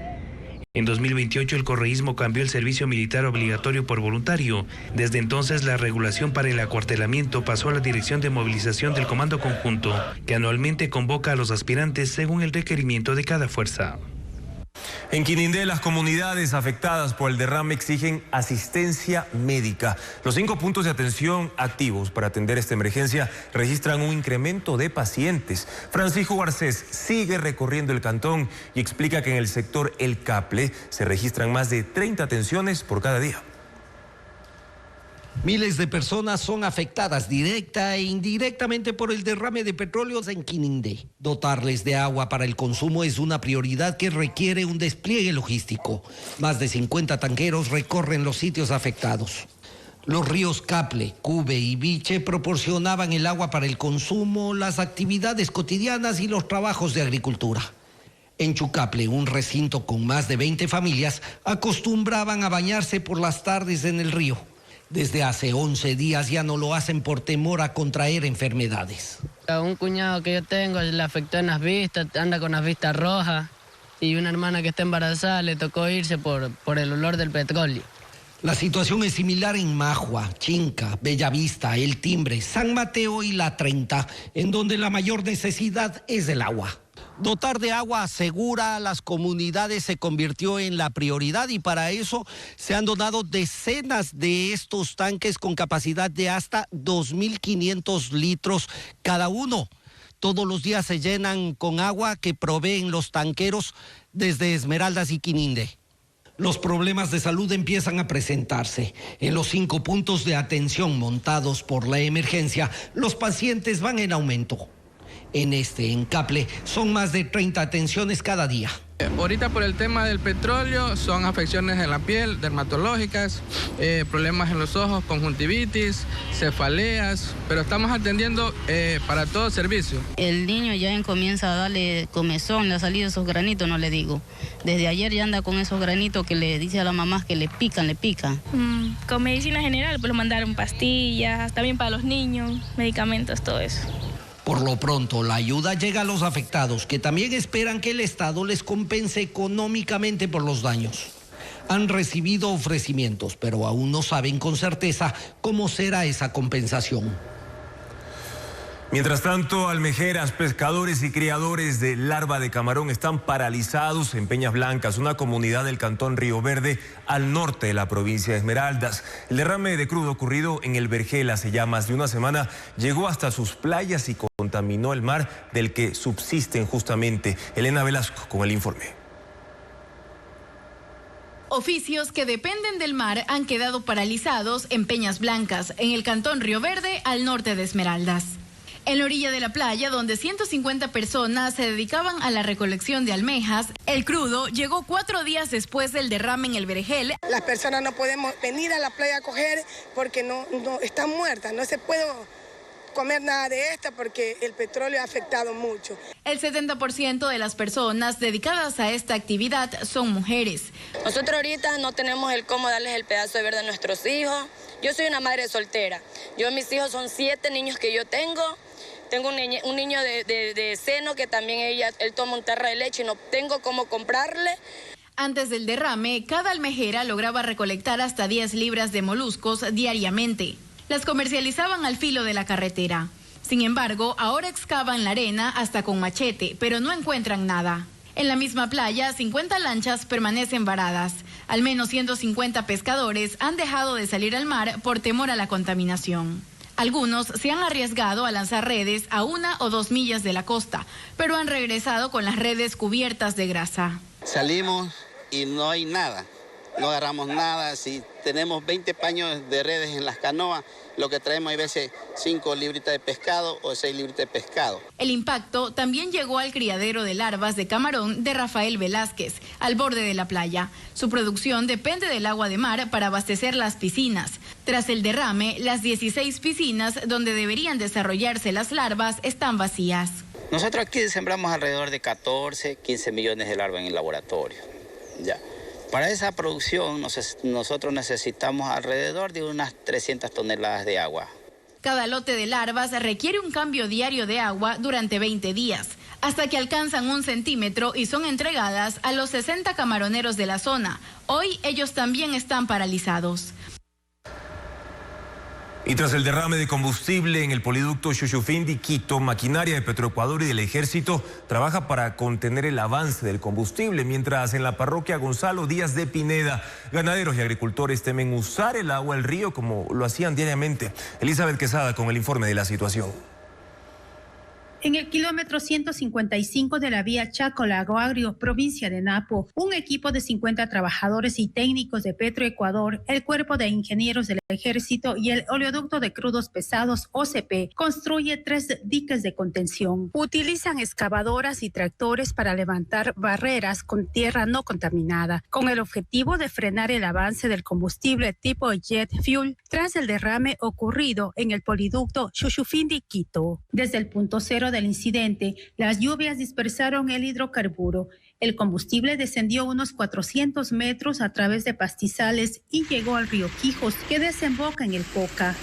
En 2028 el correísmo cambió el servicio militar obligatorio por voluntario. Desde entonces la regulación para el acuartelamiento pasó a la Dirección de Movilización del Comando Conjunto, que anualmente convoca a los aspirantes según el requerimiento de cada fuerza.
En Quinindé, las comunidades afectadas por el derrame exigen asistencia médica. Los 5 puntos de atención activos para atender esta emergencia registran un incremento de pacientes. Francisco Garcés sigue recorriendo el cantón y explica que en el sector El Caple se registran más de 30 atenciones por cada día.
Miles de personas son afectadas directa e indirectamente por el derrame de petróleo en Quinindé. Dotarles de agua para el consumo es una prioridad que requiere un despliegue logístico. Más de 50 tanqueros recorren los sitios afectados. Los ríos Caple, Cube y Viche proporcionaban el agua para el consumo, las actividades cotidianas y los trabajos de agricultura. En Chucaple, un recinto con más de 20 familias, acostumbraban a bañarse por las tardes en el río. Desde hace 11 días ya no lo hacen por temor a contraer enfermedades.
A un cuñado que yo tengo le afectó en las vistas, anda con las vistas rojas, y una hermana que está embarazada le tocó irse por el olor del petróleo.
La situación es similar en Majua, Chinca, Bellavista, El Timbre, San Mateo y La 30, en donde la mayor necesidad es el agua. Dotar de agua segura a las comunidades se convirtió en la prioridad y para eso se han donado decenas de estos tanques con capacidad de hasta 2.500 litros cada uno. Todos los días se llenan con agua que proveen los tanqueros desde Esmeraldas y Quininde. Los problemas de salud empiezan a presentarse. En los 5 puntos de atención montados por la emergencia, los pacientes van en aumento. En este Encaple son más de 30 atenciones cada día.
Ahorita por el tema del petróleo son afecciones en la piel, dermatológicas, problemas en los ojos, conjuntivitis, cefaleas, pero estamos atendiendo para todo servicio.
El niño ya comienza a darle comezón, le ha salido esos granitos, no le digo. Desde ayer ya anda con esos granitos que le dice a la mamá que le pican.
Con medicina general, pues lo mandaron pastillas, también para los niños, medicamentos, todo eso.
Por lo pronto, la ayuda llega a los afectados, que también esperan que el Estado les compense económicamente por los daños. Han recibido ofrecimientos, pero aún no saben con certeza cómo será esa compensación.
Mientras tanto, almejeras, pescadores y criadores de larva de camarón están paralizados en Peñas Blancas, una comunidad del cantón Río Verde, al norte de la provincia de Esmeraldas. El derrame de crudo ocurrido en el Vergel hace ya más de una semana llegó hasta sus playas y contaminó el mar del que subsisten justamente. Elena Velasco con el informe.
Oficios que dependen del mar han quedado paralizados en Peñas Blancas, en el cantón Río Verde, al norte de Esmeraldas. En la orilla de la playa, donde 150 personas se dedicaban a la recolección de almejas, el crudo llegó 4 días después del derrame en el Vergel.
Las personas no podemos venir a la playa a coger porque no están muertas, no se puede comer nada de esta porque el petróleo ha afectado mucho.
El 70% de las personas dedicadas a esta actividad son mujeres.
Nosotros ahorita no tenemos el cómo darles el pedazo de verde a nuestros hijos. Yo soy una madre soltera. Mis hijos son 7 niños que yo tengo. Tengo un niño de seno que también él toma un tarro de leche y no tengo cómo comprarle.
Antes del derrame, cada almejera lograba recolectar hasta 10 libras de moluscos diariamente. Las comercializaban al filo de la carretera. Sin embargo, ahora excavan la arena hasta con machete, pero no encuentran nada. En la misma playa, 50 lanchas permanecen varadas. Al menos 150 pescadores han dejado de salir al mar por temor a la contaminación. Algunos se han arriesgado a lanzar redes a 1 o 2 millas de la costa, pero han regresado con las redes cubiertas de grasa.
Salimos y no hay nada, no agarramos nada. Si tenemos 20 paños de redes en las canoas, lo que traemos hay veces 5 libritas de pescado o 6 libritas de pescado.
El impacto también llegó al criadero de larvas de camarón de Rafael Velázquez, al borde de la playa. Su producción depende del agua de mar para abastecer las piscinas. Tras el derrame, las 16 piscinas donde deberían desarrollarse las larvas están vacías.
Nosotros aquí sembramos alrededor de 14, 15 millones de larvas en el laboratorio. Ya. Para esa producción nosotros necesitamos alrededor de unas 300 toneladas de agua.
Cada lote de larvas requiere un cambio diario de agua durante 20 días, hasta que alcanzan 1 centímetro y son entregadas a los 60 camaroneros de la zona. Hoy ellos también están paralizados.
Y tras el derrame de combustible en el poliducto Xuxufindi-Quito, maquinaria de Petroecuador y del Ejército trabaja para contener el avance del combustible, mientras en la parroquia Gonzalo Díaz de Pineda, ganaderos y agricultores temen usar el agua del río como lo hacían diariamente. Elizabeth Quesada con el informe de la situación.
En el kilómetro 155 de la vía Chaco-Lago Agrio, provincia de Napo, un equipo de 50 trabajadores y técnicos de Petroecuador, el Cuerpo de Ingenieros del Ejército y el Oleoducto de Crudos Pesados, OCP, construye 3 diques de contención. Utilizan excavadoras y tractores para levantar barreras con tierra no contaminada, con el objetivo de frenar el avance del combustible tipo jet fuel tras el derrame ocurrido en el poliducto Xuxufindi-Quito. Desde el punto cero del incidente, las lluvias dispersaron el hidrocarburo. El combustible descendió unos 400 metros a través de pastizales y llegó al río Quijos, que desemboca en el Coca.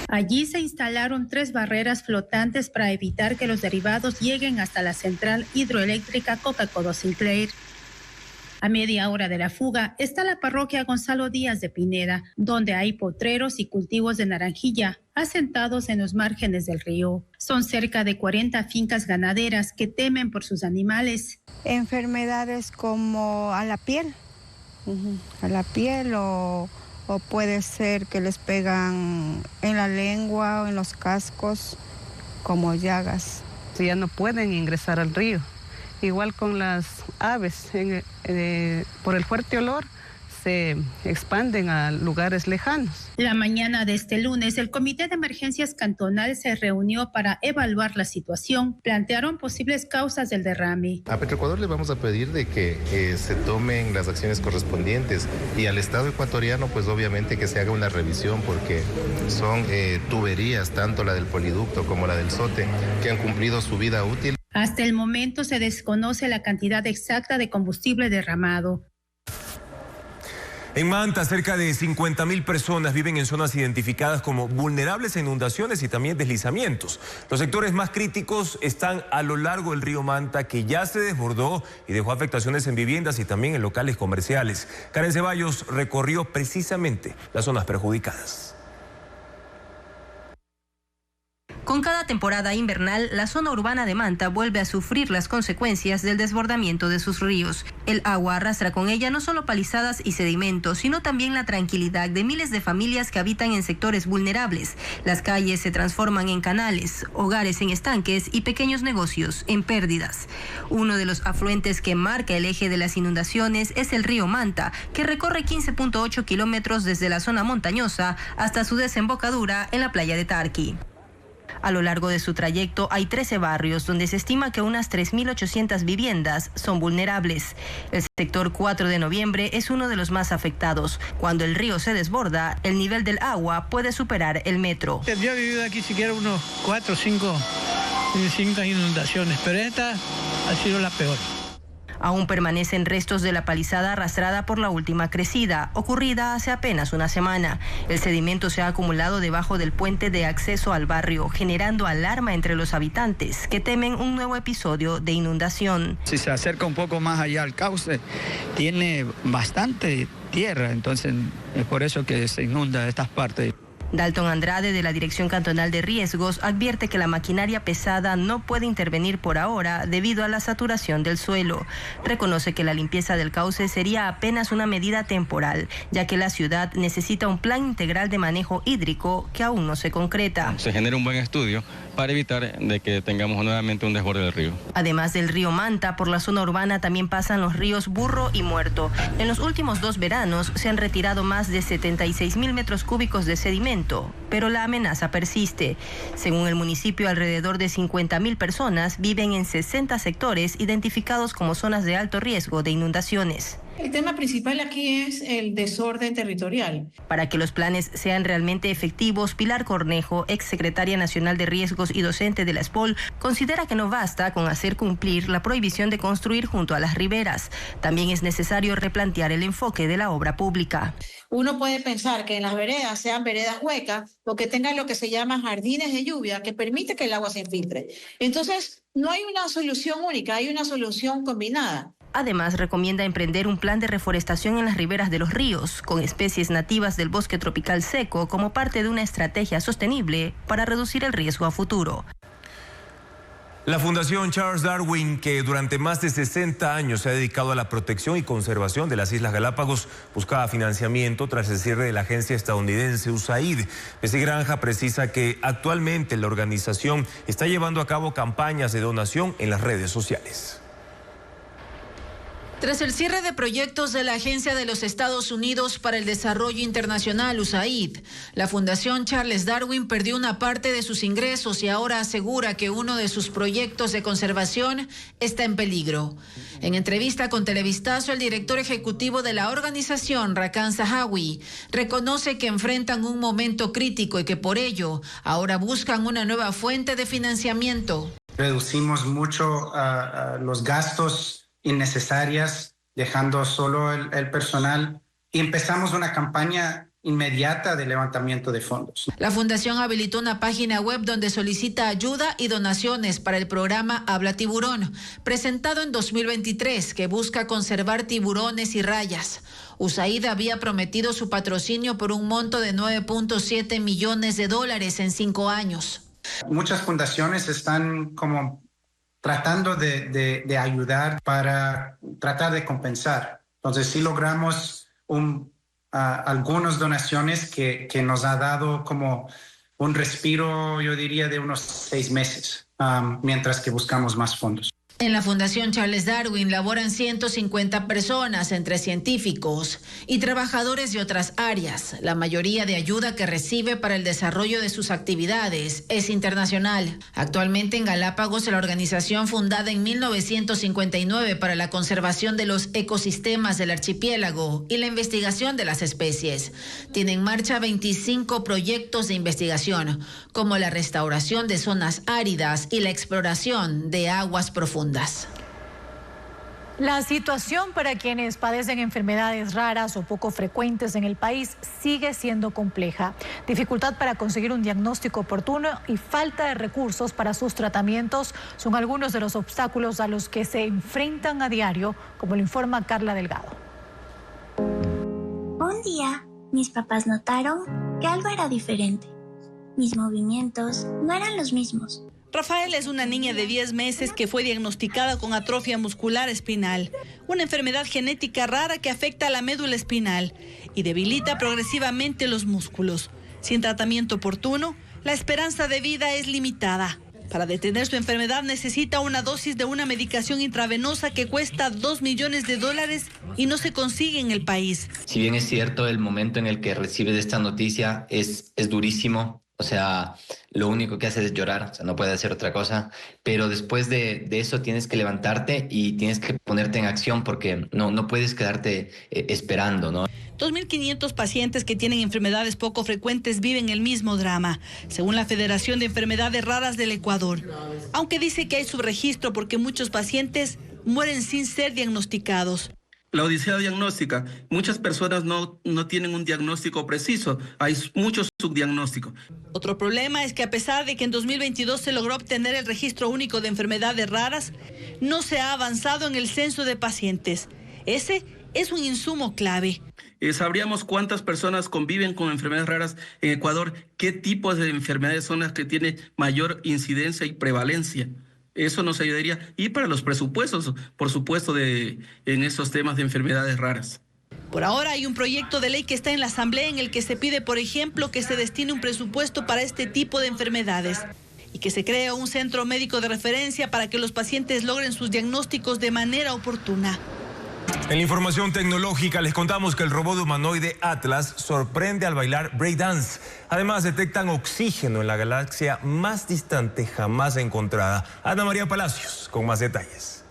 Allí se instalaron 3 barreras flotantes para evitar que los derivados lleguen hasta la central hidroeléctrica Coca-Codo-Sinclair. A media hora de la fuga está la parroquia Gonzalo Díaz de Pineda, donde hay potreros y cultivos de naranjilla asentados en los márgenes del río. Son cerca de 40 fincas ganaderas que temen por sus animales.
Enfermedades como a la piel o puede ser que les pegan en la lengua o en los cascos como llagas.
Ya no pueden ingresar al río. Igual con las aves, por el fuerte olor se expanden a lugares lejanos.
La mañana de este lunes, el Comité de Emergencias Cantonal se reunió para evaluar la situación. Plantearon posibles causas del derrame.
A Petroecuador le vamos a pedir de que se tomen las acciones correspondientes y al Estado ecuatoriano pues obviamente que se haga una revisión porque son tuberías, tanto la del poliducto como la del SOTE, que han cumplido su vida útil.
Hasta el momento se desconoce la cantidad exacta de combustible derramado.
En Manta, cerca de 50.000 personas viven en zonas identificadas como vulnerables a inundaciones y también deslizamientos. Los sectores más críticos están a lo largo del río Manta, que ya se desbordó y dejó afectaciones en viviendas y también en locales comerciales. Karen Ceballos recorrió precisamente las zonas perjudicadas.
Con cada temporada invernal, la zona urbana de Manta vuelve a sufrir las consecuencias del desbordamiento de sus ríos. El agua arrastra con ella no solo palizadas y sedimentos, sino también la tranquilidad de miles de familias que habitan en sectores vulnerables. Las calles se transforman en canales, hogares en estanques y pequeños negocios en pérdidas. Uno de los afluentes que marca el eje de las inundaciones es el río Manta, que recorre 15.8 kilómetros desde la zona montañosa hasta su desembocadura en la playa de Tarqui. A lo largo de su trayecto hay 13 barrios donde se estima que unas 3.800 viviendas son vulnerables. El sector 4 de noviembre es uno de los más afectados. Cuando el río se desborda, el nivel del agua puede superar el metro.
Yo he vivido aquí siquiera unos 4 o 5 inundaciones, pero esta ha sido la peor.
Aún permanecen restos de la palizada arrastrada por la última crecida, ocurrida hace apenas una semana. El sedimento se ha acumulado debajo del puente de acceso al barrio, generando alarma entre los habitantes, que temen un nuevo episodio de inundación.
Si se acerca un poco más allá al cauce, tiene bastante tierra, entonces es por eso que se inunda estas partes.
Dalton Andrade, de la Dirección Cantonal de Riesgos, advierte que la maquinaria pesada no puede intervenir por ahora debido a la saturación del suelo. Reconoce que la limpieza del cauce sería apenas una medida temporal, ya que la ciudad necesita un plan integral de manejo hídrico que aún no se concreta.
Se genera un buen estudio para evitar de que tengamos nuevamente un desborde del río.
Además del río Manta, por la zona urbana también pasan los ríos Burro y Muerto. En los últimos 2 veranos se han retirado más de 76.000 metros cúbicos de sedimento, pero la amenaza persiste. Según el municipio, alrededor de 50.000 personas viven en 60 sectores identificados como zonas de alto riesgo de inundaciones.
El tema principal aquí es el desorden territorial.
Para que los planes sean realmente efectivos, Pilar Cornejo, exsecretaria nacional de Riesgos y docente de la SPOL, considera que no basta con hacer cumplir la prohibición de construir junto a las riberas. También es necesario replantear el enfoque de la obra pública.
Uno puede pensar que en las veredas sean veredas huecas o que tengan lo que se llama jardines de lluvia que permite que el agua se infiltre. Entonces, no hay una solución única, hay una solución combinada.
Además, recomienda emprender un plan de reforestación en las riberas de los ríos, con especies nativas del bosque tropical seco como parte de una estrategia sostenible para reducir el riesgo a futuro.
La Fundación Charles Darwin, que durante más de 60 años se ha dedicado a la protección y conservación de las Islas Galápagos, buscaba financiamiento tras el cierre de la agencia estadounidense USAID. Bessie Granja precisa que actualmente la organización está llevando a cabo campañas de donación en las redes sociales.
Tras el cierre de proyectos de la Agencia de los Estados Unidos para el Desarrollo Internacional, USAID, la Fundación Charles Darwin perdió una parte de sus ingresos y ahora asegura que uno de sus proyectos de conservación está en peligro. En entrevista con Televistazo, el director ejecutivo de la organización, Rakan Zahawi, reconoce que enfrentan un momento crítico y que por ello ahora buscan una nueva fuente de financiamiento.
Reducimos mucho los gastos innecesarias, dejando solo el personal. Y empezamos una campaña
inmediata de levantamiento de fondos.
La fundación habilitó una página web donde solicita ayuda y donaciones para el programa Habla Tiburón, presentado en 2023, que busca conservar tiburones y rayas. USAID había prometido su patrocinio por un monto de $9.7 millones en 5 años.
Muchas fundaciones están como tratando de ayudar para tratar de compensar. Entonces sí logramos algunas donaciones que nos ha dado como un respiro, yo diría, de unos 6 meses, mientras que buscamos más fondos.
En la Fundación Charles Darwin laboran 150 personas, entre científicos y trabajadores de otras áreas. La mayoría de ayuda que recibe para el desarrollo de sus actividades es internacional. Actualmente en Galápagos, la organización fundada en 1959 para la conservación de los ecosistemas del archipiélago y la investigación de las especies, tiene en marcha 25 proyectos de investigación, como la restauración de zonas áridas y la exploración de aguas profundas.
La situación para quienes padecen enfermedades raras o poco frecuentes en el país sigue siendo compleja. Dificultad para conseguir un diagnóstico oportuno y falta de recursos para sus tratamientos son algunos de los obstáculos a los que se enfrentan a diario, como lo informa Carla Delgado.
Un día, mis papás notaron que algo era diferente. Mis movimientos no eran los mismos.
Rafaela es una niña de 10 meses que fue diagnosticada con atrofia muscular espinal, una enfermedad genética rara que afecta a la médula espinal y debilita progresivamente los músculos. Sin tratamiento oportuno, la esperanza de vida es limitada. Para detener su enfermedad necesita una dosis de una medicación intravenosa que cuesta $2 millones y no se consigue en el país.
Si bien es cierto, el momento en el que recibes esta noticia es durísimo. O sea, lo único que haces es llorar, o sea, no puedes hacer otra cosa, pero después de eso tienes que levantarte y tienes que ponerte en acción porque no puedes quedarte esperando, ¿no?
2.500 pacientes que tienen enfermedades poco frecuentes viven el mismo drama, según la Federación de Enfermedades Raras del Ecuador. Aunque dice que hay subregistro porque muchos pacientes mueren sin ser diagnosticados.
La odisea diagnóstica, muchas personas no tienen un diagnóstico preciso, hay muchos subdiagnósticos.
Otro problema es que a pesar de que en 2022 se logró obtener el registro único de enfermedades raras, no se ha avanzado en el censo de pacientes. Ese es un insumo clave.
Sabríamos cuántas personas conviven con enfermedades raras en Ecuador, qué tipos de enfermedades son las que tienen mayor incidencia y prevalencia. Eso nos ayudaría. Y para los presupuestos, por supuesto, en esos temas de enfermedades raras.
Por ahora hay un proyecto de ley que está en la Asamblea en el que se pide, por ejemplo, que se destine un presupuesto para este tipo de enfermedades y que se cree un centro médico de referencia para que los pacientes logren sus diagnósticos de manera oportuna.
En la información tecnológica les contamos que el robot humanoide Atlas sorprende al bailar breakdance. Además detectan oxígeno en la galaxia más distante jamás encontrada. Ana María Palacios con más detalles.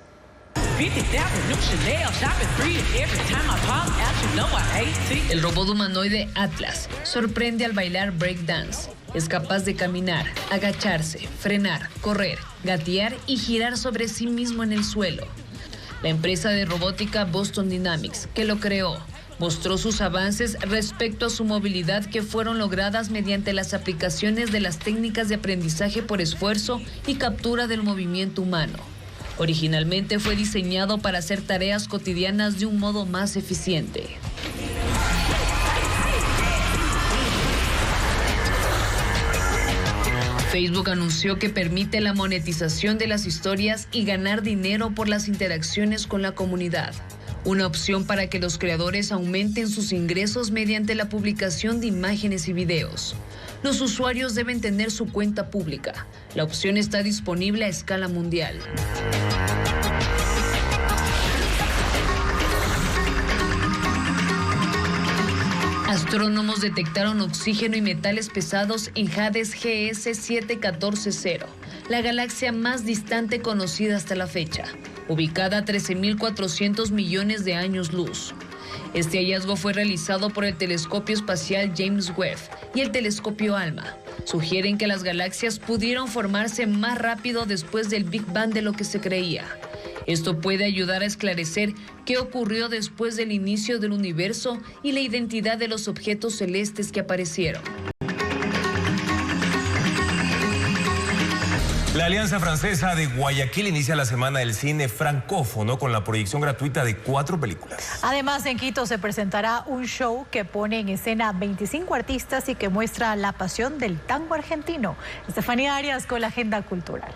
El robot humanoide Atlas sorprende al bailar breakdance. Es capaz de caminar, agacharse, frenar, correr, gatear y girar sobre sí mismo en el suelo. La empresa de robótica Boston Dynamics, que lo creó, mostró sus avances respecto a su movilidad que fueron logradas mediante las aplicaciones de las técnicas de aprendizaje por esfuerzo y captura del movimiento humano. Originalmente fue diseñado para hacer tareas cotidianas de un modo más eficiente. Facebook anunció que permite la monetización de las historias y ganar dinero por las interacciones con la comunidad. Una opción para que los creadores aumenten sus ingresos mediante la publicación de imágenes y videos. Los usuarios deben tener su cuenta pública. La opción está disponible a escala mundial. Astrónomos detectaron oxígeno y metales pesados en Hades GS 7140, la galaxia más distante conocida hasta la fecha, ubicada a 13.400 millones de años luz. Este hallazgo fue realizado por el telescopio espacial James Webb y el telescopio ALMA. Sugieren que las galaxias pudieron formarse más rápido después del Big Bang de lo que se creía. Esto puede ayudar a esclarecer qué ocurrió después del inicio del universo y la identidad de los objetos celestes que aparecieron.
La Alianza Francesa de Guayaquil inicia la Semana del Cine Francófono con la proyección gratuita de 4 películas.
Además, en Quito se presentará un show que pone en escena 25 artistas y que muestra la pasión del tango argentino. Estefanía Arias con la agenda cultural.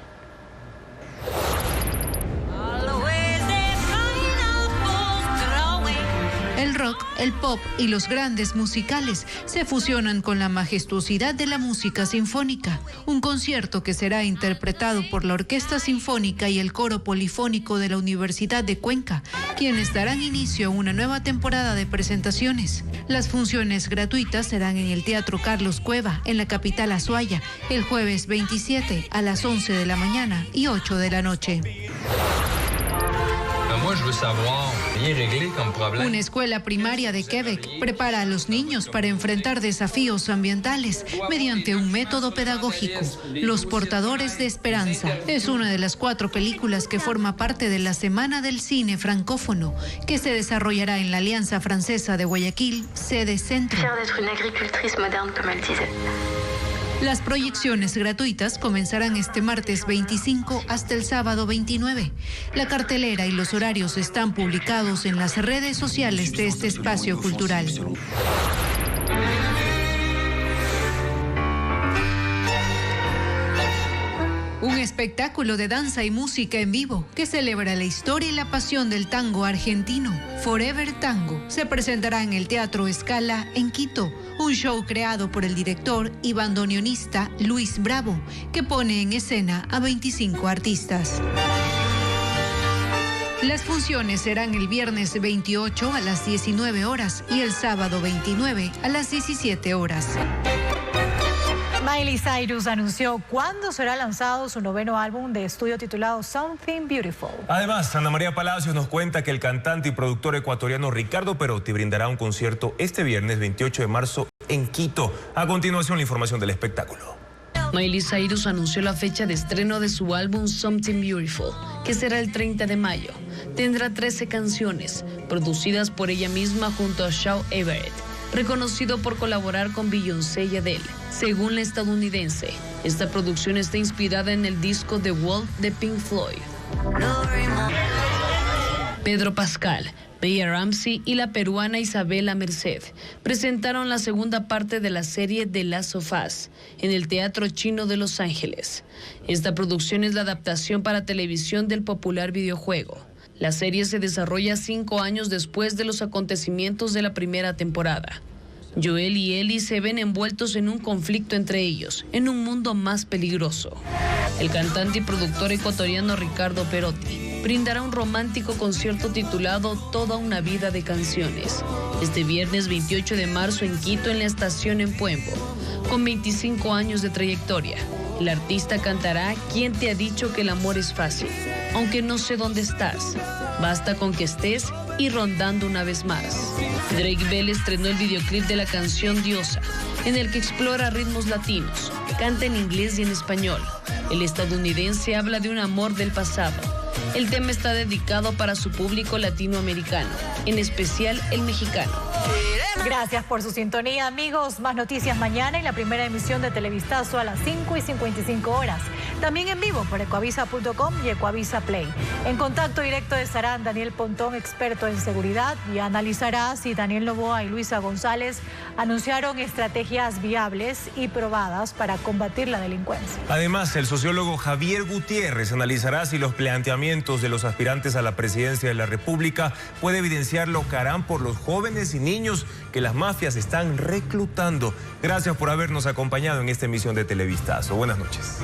El rock, el pop y los grandes musicales se fusionan con la majestuosidad de la música sinfónica. Un concierto que será interpretado por la Orquesta Sinfónica y el Coro Polifónico de la Universidad de Cuenca, quienes darán inicio a una nueva temporada de presentaciones. Las funciones gratuitas serán en el Teatro Carlos Cueva, en la capital azuaya, el jueves 27 a las 11 de la mañana y 8 de la noche. Una escuela primaria de Quebec prepara a los niños para enfrentar desafíos ambientales mediante un método pedagógico. Los Portadores de Esperanza es una de las 4 películas que forma parte de la Semana del Cine Francófono, que se desarrollará en la Alianza Francesa de Guayaquil, sede centro. Las proyecciones gratuitas comenzarán este martes 25 hasta el sábado 29. La cartelera y los horarios están publicados en las redes sociales de este espacio cultural. Un espectáculo de danza y música en vivo que celebra la historia y la pasión del tango argentino. Forever Tango se presentará en el Teatro Scala en Quito, un show creado por el director y bandoneonista Luis Bravo, que pone en escena a 25 artistas. Las funciones serán el viernes 28 a las 19 horas y el sábado 29 a las 17 horas.
Miley Cyrus anunció cuándo será lanzado su 9º álbum de estudio titulado Something Beautiful.
Además, Ana María Palacios nos cuenta que el cantante y productor ecuatoriano Ricardo Perotti brindará un concierto este viernes 28 de marzo en Quito. A continuación, la información del espectáculo.
Miley Cyrus anunció la fecha de estreno de su álbum Something Beautiful, que será el 30 de mayo. Tendrá 13 canciones, producidas por ella misma junto a Shawn Everett, reconocido por colaborar con Beyoncé y Adele. Según la estadounidense, esta producción está inspirada en el disco The Wall de Pink Floyd. Pedro Pascal, Bella Ramsey y la peruana Isabela Merced presentaron la segunda parte de la serie The Last of Us en el Teatro Chino de Los Ángeles. Esta producción es la adaptación para televisión del popular videojuego. La serie se desarrolla 5 años después de los acontecimientos de la primera temporada. Joel y Ellie se ven envueltos en un conflicto entre ellos, en un mundo más peligroso. El cantante y productor ecuatoriano Ricardo Perotti brindará un romántico concierto titulado Toda una vida de canciones, este viernes 28 de marzo en Quito, en la estación en Puembo. Con 25 años de trayectoria, el artista cantará ¿Quién te ha dicho que el amor es fácil? Aunque no sé dónde estás, basta con que estés y rondando una vez más. Drake Bell estrenó el videoclip de la canción Diosa, en el que explora ritmos latinos, canta en inglés y en español. El estadounidense habla de un amor del pasado. El tema está dedicado para su público latinoamericano, en especial el mexicano.
Gracias por su sintonía, amigos. Más noticias mañana en la primera emisión de Televistazo a las 5:55 horas. También en vivo por ecuavisa.com y Ecuavisa Play. En contacto directo estarán Daniel Pontón, experto en seguridad, y analizará si Daniel Noboa y Luisa González anunciaron estrategias viables y probadas para combatir la delincuencia.
Además, el sociólogo Javier Gutiérrez analizará si los planteamientos de los aspirantes a la presidencia de la República puede evidenciar lo que harán por los jóvenes y niños que las mafias están reclutando. Gracias por habernos acompañado en esta emisión de Televistazo. Buenas noches.